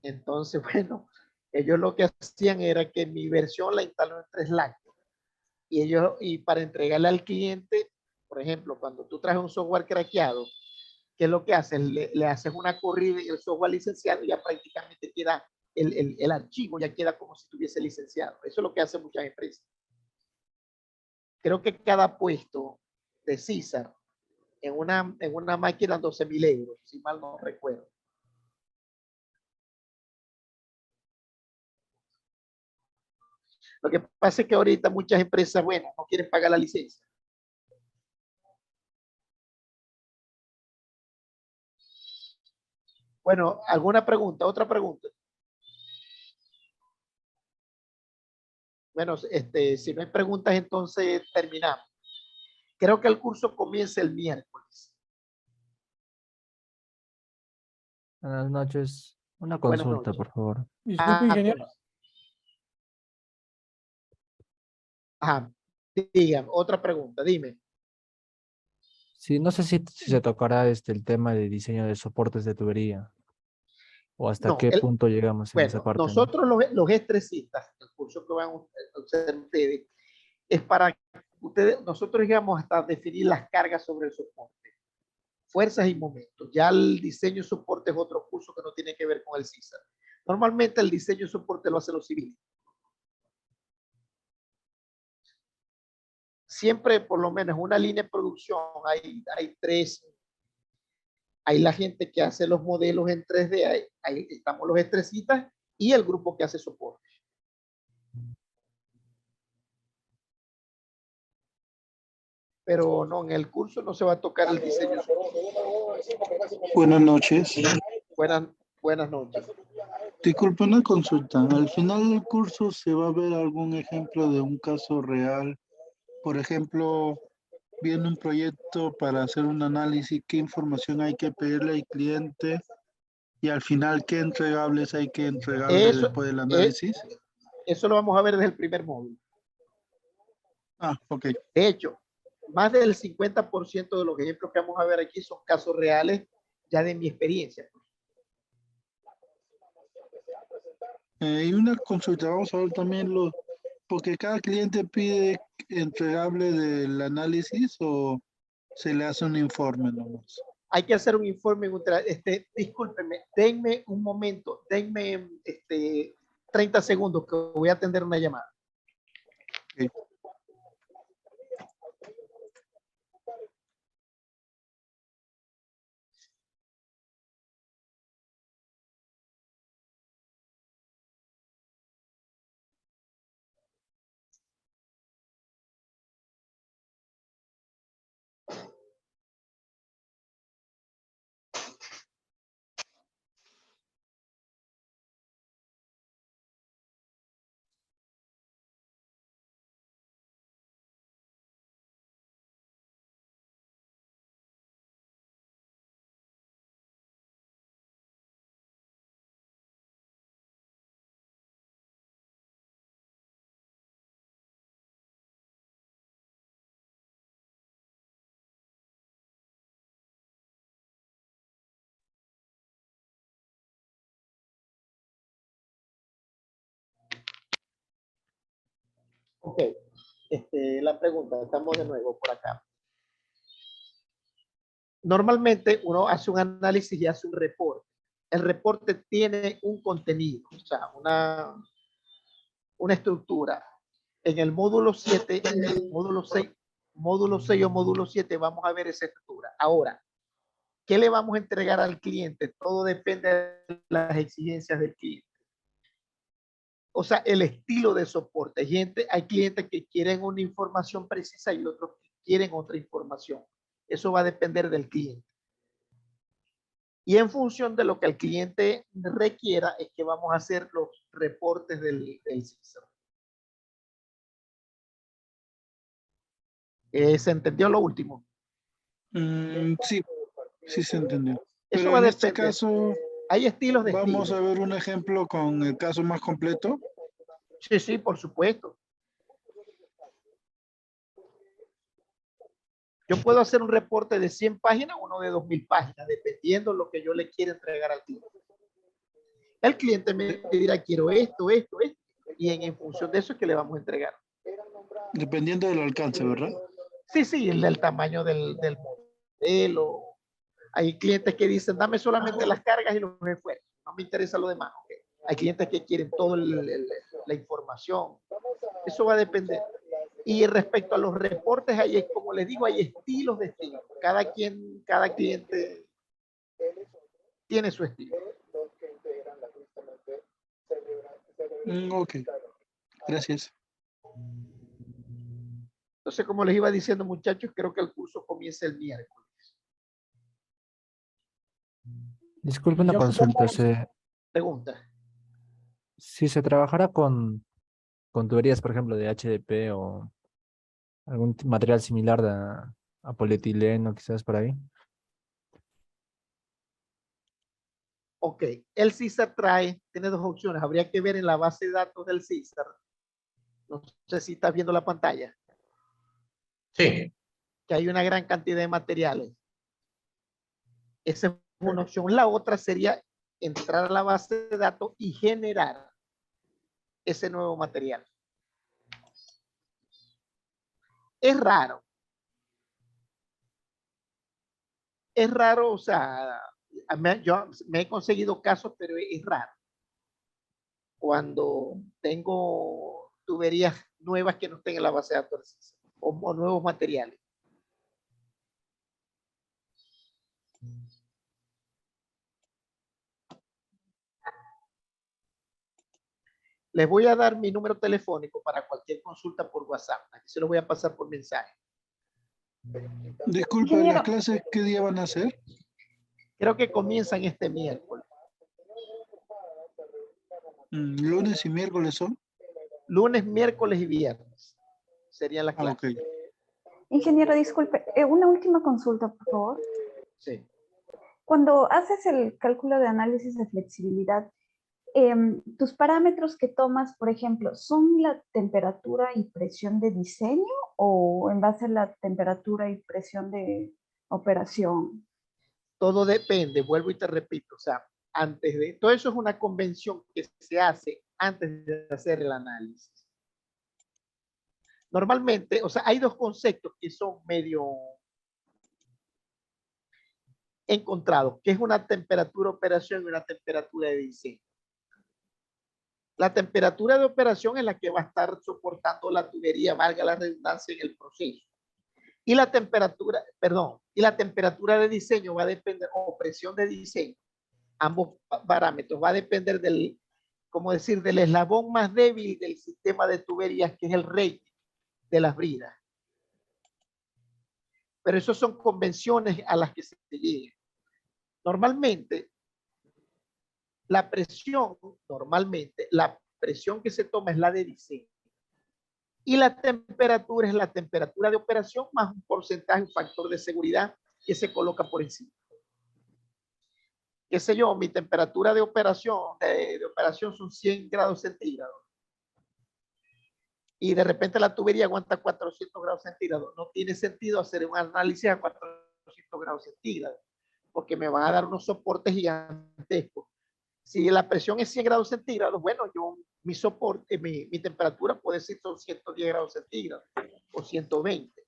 Entonces, bueno, ellos lo que hacían era que mi versión la instaló en 3 lactos. Y para entregarle al cliente, por ejemplo, cuando tú traes un software craqueado, ¿qué es lo que haces? Le haces una corrida y el software licenciado ya prácticamente queda, el archivo ya queda como si estuviese licenciado. Eso es lo que hacen muchas empresas. Creo que cada puesto de César en una máquina 12.000 euros, si mal no recuerdo. Lo que pasa es que ahorita muchas empresas, bueno, no quieren pagar la licencia. Bueno, ¿alguna pregunta? ¿Otra pregunta? Bueno, si no hay preguntas, entonces terminamos. Creo que el curso comienza el miércoles. Buenas noches. Una Buenas consulta, noches. por favor. Disculpe, ingeniero. Ajá, diga, otra pregunta, dime. Sí, no sé si se tocará el tema de diseño de soportes de tubería o hasta No, qué punto llegamos en esa bueno, parte, ¿no? nosotros los estresistas, el curso que van a hacer ustedes, es para ustedes, nosotros llegamos hasta definir las cargas sobre el soporte, fuerzas y momentos. Ya el diseño de soporte es otro curso que no tiene que ver con el CISA. Normalmente el diseño de soporte lo hacen los civiles. Siempre, por lo menos, una línea de producción, hay 3. Hay la gente que hace los modelos en 3D, ahí estamos los estresistas y el grupo que hace soporte. Pero no, en el curso no se va a tocar el diseño. Buenas noches. Buenas noches. Disculpe, una consulta. Al final del curso se va a ver algún ejemplo de un caso real. Por ejemplo, viendo un proyecto para hacer un análisis, qué información hay que pedirle al cliente y al final qué entregables hay que entregarle después del análisis. Eso lo vamos a ver desde el primer módulo. Ah, ok. De hecho, más del 50% de los ejemplos que vamos a ver aquí son casos reales ya de mi experiencia. Y una consulta, vamos a ver también porque cada cliente pide entregable del análisis o se le hace un informe nomás. Hay que hacer un informe, discúlpenme, denme un momento, denme 30 segundos que voy a atender una llamada. Okay. Ok, la pregunta, estamos de nuevo por acá. Normalmente uno hace un análisis y hace un reporte. El reporte tiene un contenido, o sea, una estructura. En el módulo 7, módulo 6 o módulo 7 vamos a ver esa estructura. Ahora, ¿qué le vamos a entregar al cliente? Todo depende de las exigencias del cliente. O sea, el estilo de soporte. Hay clientes que quieren una información precisa y otros que quieren otra información. Eso va a depender del cliente. Y en función de lo que el cliente requiera es que vamos a hacer los reportes del CISR. ¿Se entendió lo último? Sí, sí se entendió. Eso Pero va a en este depender. caso, Hay estilos de vamos estilo. a ver un ejemplo con el caso más completo. Sí, sí, por supuesto. Yo puedo hacer un reporte de 100 páginas o uno de 2000 páginas, dependiendo de lo que yo le quiera entregar al cliente. El cliente me dirá, quiero esto, esto, esto, y en función de eso es que le vamos a entregar. Dependiendo del alcance, ¿verdad? Sí, sí, el tamaño del modelo. Hay clientes que dicen, dame solamente las cargas y los esfuerzos. No me interesa lo demás. Okay. Hay clientes que quieren toda la información. Eso va a depender. Y respecto a los reportes, hay, como les digo, hay estilos de estilo. Cada cliente tiene su estilo. Ok, gracias. Entonces, como les iba diciendo, muchachos, creo que el curso comienza el miércoles. Disculpe una consulta. Pregunta. Si se trabajara con tuberías, por ejemplo, de HDP o algún material similar a polietileno, quizás por ahí. Ok, el CISR tiene dos opciones. Habría que ver en la base de datos del CISR. No sé si estás viendo la pantalla. Sí. Que hay una gran cantidad de materiales. Esa es una opción. La otra sería entrar a la base de datos y generar ese nuevo material. Es raro. Es raro, o sea, yo me he conseguido casos, pero es raro. Cuando tengo tuberías nuevas que no estén en la base de datos o nuevos materiales. Les voy a dar mi número telefónico para cualquier consulta por WhatsApp. Aquí se los voy a pasar por mensaje. Disculpe, ¿las clases qué día van a hacer? Creo que comienzan este miércoles. ¿Lunes y miércoles son? Lunes, miércoles y viernes serían las clases. Okay. Ingeniero, disculpe, una última consulta, por favor. Sí. Cuando haces el cálculo de análisis de flexibilidad, tus parámetros que tomas, por ejemplo, ¿son la temperatura y presión de diseño o en base a la temperatura y presión de operación? Todo depende, vuelvo y te repito, o sea, antes de, todo eso es una convención que se hace antes de hacer el análisis. Normalmente, o sea, hay dos conceptos que son medio encontrados, que es una temperatura de operación y una temperatura de diseño. La temperatura de operación es la que va a estar soportando la tubería, valga la redundancia, en el proceso. Y la temperatura, y la temperatura de diseño va a depender, o presión de diseño, ambos parámetros, va a depender del, como decir, del eslabón más débil del sistema de tuberías, que es el rating de las bridas. Pero eso son convenciones a las que se llega. Normalmente, la presión que se toma es la de diseño. Y la temperatura es la temperatura de operación más un porcentaje, un factor de seguridad que se coloca por encima. Qué sé yo, mi temperatura de operación son 100 grados centígrados. Y de repente la tubería aguanta 400 grados centígrados. No tiene sentido hacer un análisis a 400 grados centígrados, porque me van a dar unos soportes gigantescos. Si la presión es 100 grados centígrados, bueno, yo mi soporte, mi temperatura puede ser son 110 grados centígrados o 120.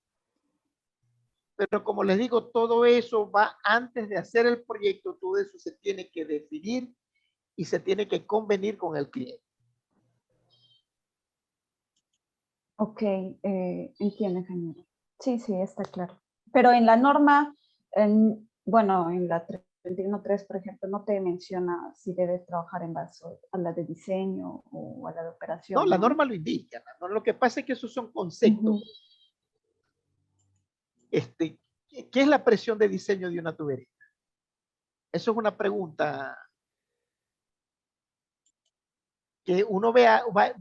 Pero como les digo, todo eso va antes de hacer el proyecto, todo eso se tiene que definir y se tiene que convenir con el cliente. Ok, entiendo, ingeniero. Sí, sí, está claro. Pero en la norma, bueno, en la 31.3, por ejemplo, no te menciona si debes trabajar en base a la de diseño o a la de operación. No, la norma lo indica, ¿no? Lo que pasa es que esos son conceptos. ¿Qué es la presión de diseño de una tubería? Eso es una pregunta que uno va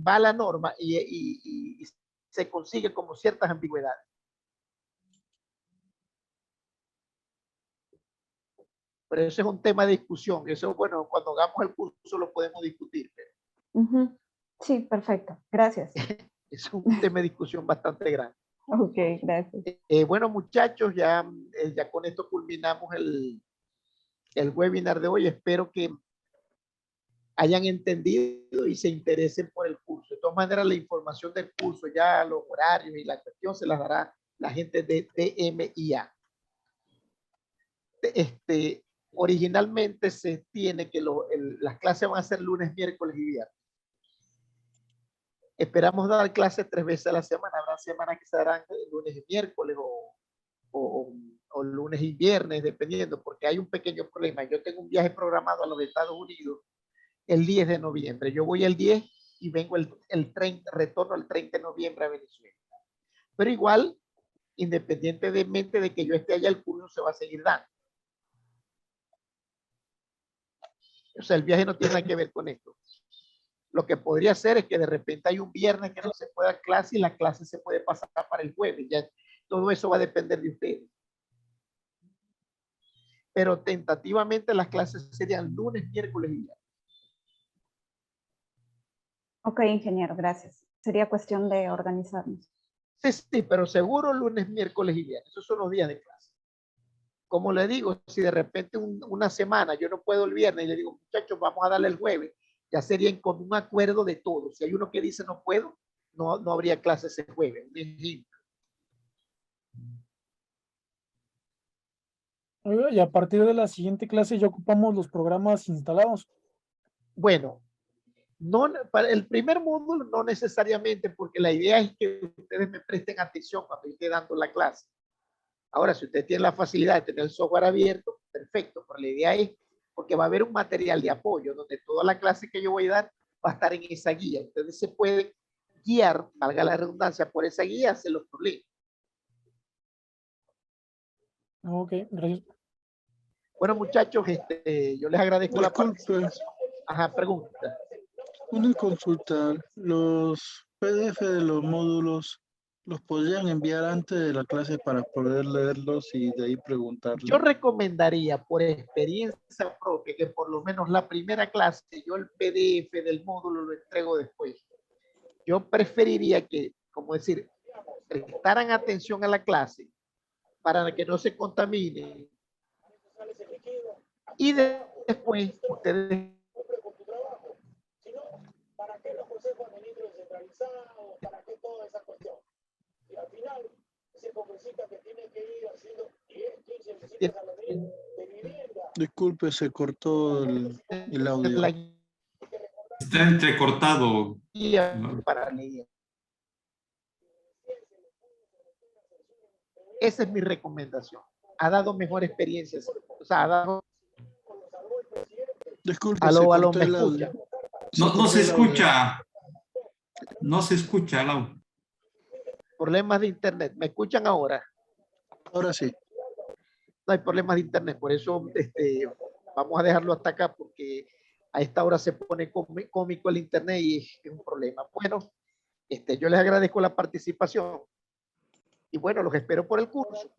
a la norma y se consigue como ciertas ambigüedades. Pero eso es un tema de discusión. Eso, bueno, cuando hagamos el curso lo podemos discutir. Sí, perfecto. Gracias. Es un tema de discusión bastante grande. Ok, gracias. Bueno, muchachos, ya con esto culminamos el webinar de hoy. Espero que hayan entendido y se interesen por el curso. De todas maneras, la información del curso, ya los horarios y la cuestión se las dará la gente de TMIA. Originalmente se tiene que las clases van a ser lunes, miércoles y viernes. Esperamos dar clases 3 veces a la semana. Habrá semanas que se darán lunes y miércoles o lunes y viernes, dependiendo, porque hay un pequeño problema. Yo tengo un viaje programado a los Estados Unidos el 10 de noviembre. Yo voy el 10 y vengo el 30, retorno el 30 de noviembre a Venezuela. Pero igual, independientemente de que yo esté allá, el curso se va a seguir dando. O sea, el viaje no tiene nada que ver con esto. Lo que podría ser es que de repente hay un viernes que no se pueda dar clase y la clase se puede pasar para el jueves. Ya todo eso va a depender de ustedes. Pero tentativamente las clases serían lunes, miércoles y viernes. Ok, ingeniero, gracias. Sería cuestión de organizarnos. Sí, pero seguro lunes, miércoles y viernes. Esos son los días de clase. Como le digo, si de repente una semana yo no puedo el viernes y le digo, muchachos, vamos a darle el jueves, ya sería en común acuerdo de todos. Si hay uno que dice no puedo, no habría clases ese jueves. Un ejemplo. Y a partir de la siguiente clase ya ocupamos los programas instalados. Bueno, para el primer módulo no necesariamente, porque la idea es que ustedes me presten atención cuando yo esté dando la clase. Ahora, si usted tiene la facilidad de tener el software abierto, perfecto, pero la idea es, porque va a haber un material de apoyo donde toda la clase que yo voy a dar va a estar en esa guía. Entonces se puede guiar, valga la redundancia, por esa guía hacer los problemas. Ok, gracias. Bueno, muchachos, yo les agradezco la participación. Ajá, pregunta. Una consulta, los PDF de los módulos, ¿los podrían enviar antes de la clase para poder leerlos y de ahí preguntarles? Yo recomendaría, por experiencia propia, que por lo menos la primera clase, yo el PDF del módulo lo entrego después. Yo preferiría que, como decir, prestaran atención a la clase para que no se contamine. Y después ustedes... ¿Para qué los consejos de ministros descentralizados? ¿Para qué toda esa cuestión? Y al final, ese congresista que tiene que ir haciendo 10, 15 visitas a la de vivienda. Disculpe, se cortó el audio. Está entrecortado. Para leer. Esa es mi recomendación. Ha dado mejor experiencia. O sea, ha dado... Disculpe, aló, ¿me escucha? No se escucha. No se escucha, Lau. Problemas de internet. ¿Me escuchan ahora? Ahora sí. No hay problemas de internet. Por eso vamos a dejarlo hasta acá porque a esta hora se pone cómico el internet y es un problema. Bueno, yo les agradezco la participación. Y bueno, los espero por el curso.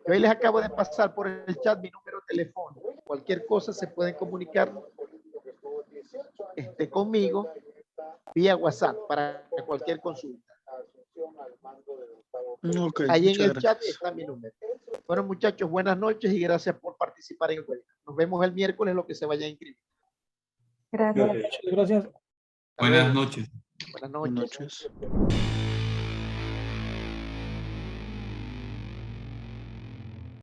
Yo ahí les acabo de pasar por el chat mi número de teléfono. Cualquier cosa se pueden comunicar conmigo vía WhatsApp para cualquier consulta. Okay, ahí en el gracias. chat está mi número. Bueno, muchachos, buenas noches y gracias por participar en el webinar. Nos vemos el miércoles, lo que se vaya a inscribir. Gracias. Gracias. Buenas noches. Buenas Buenas noches. noches.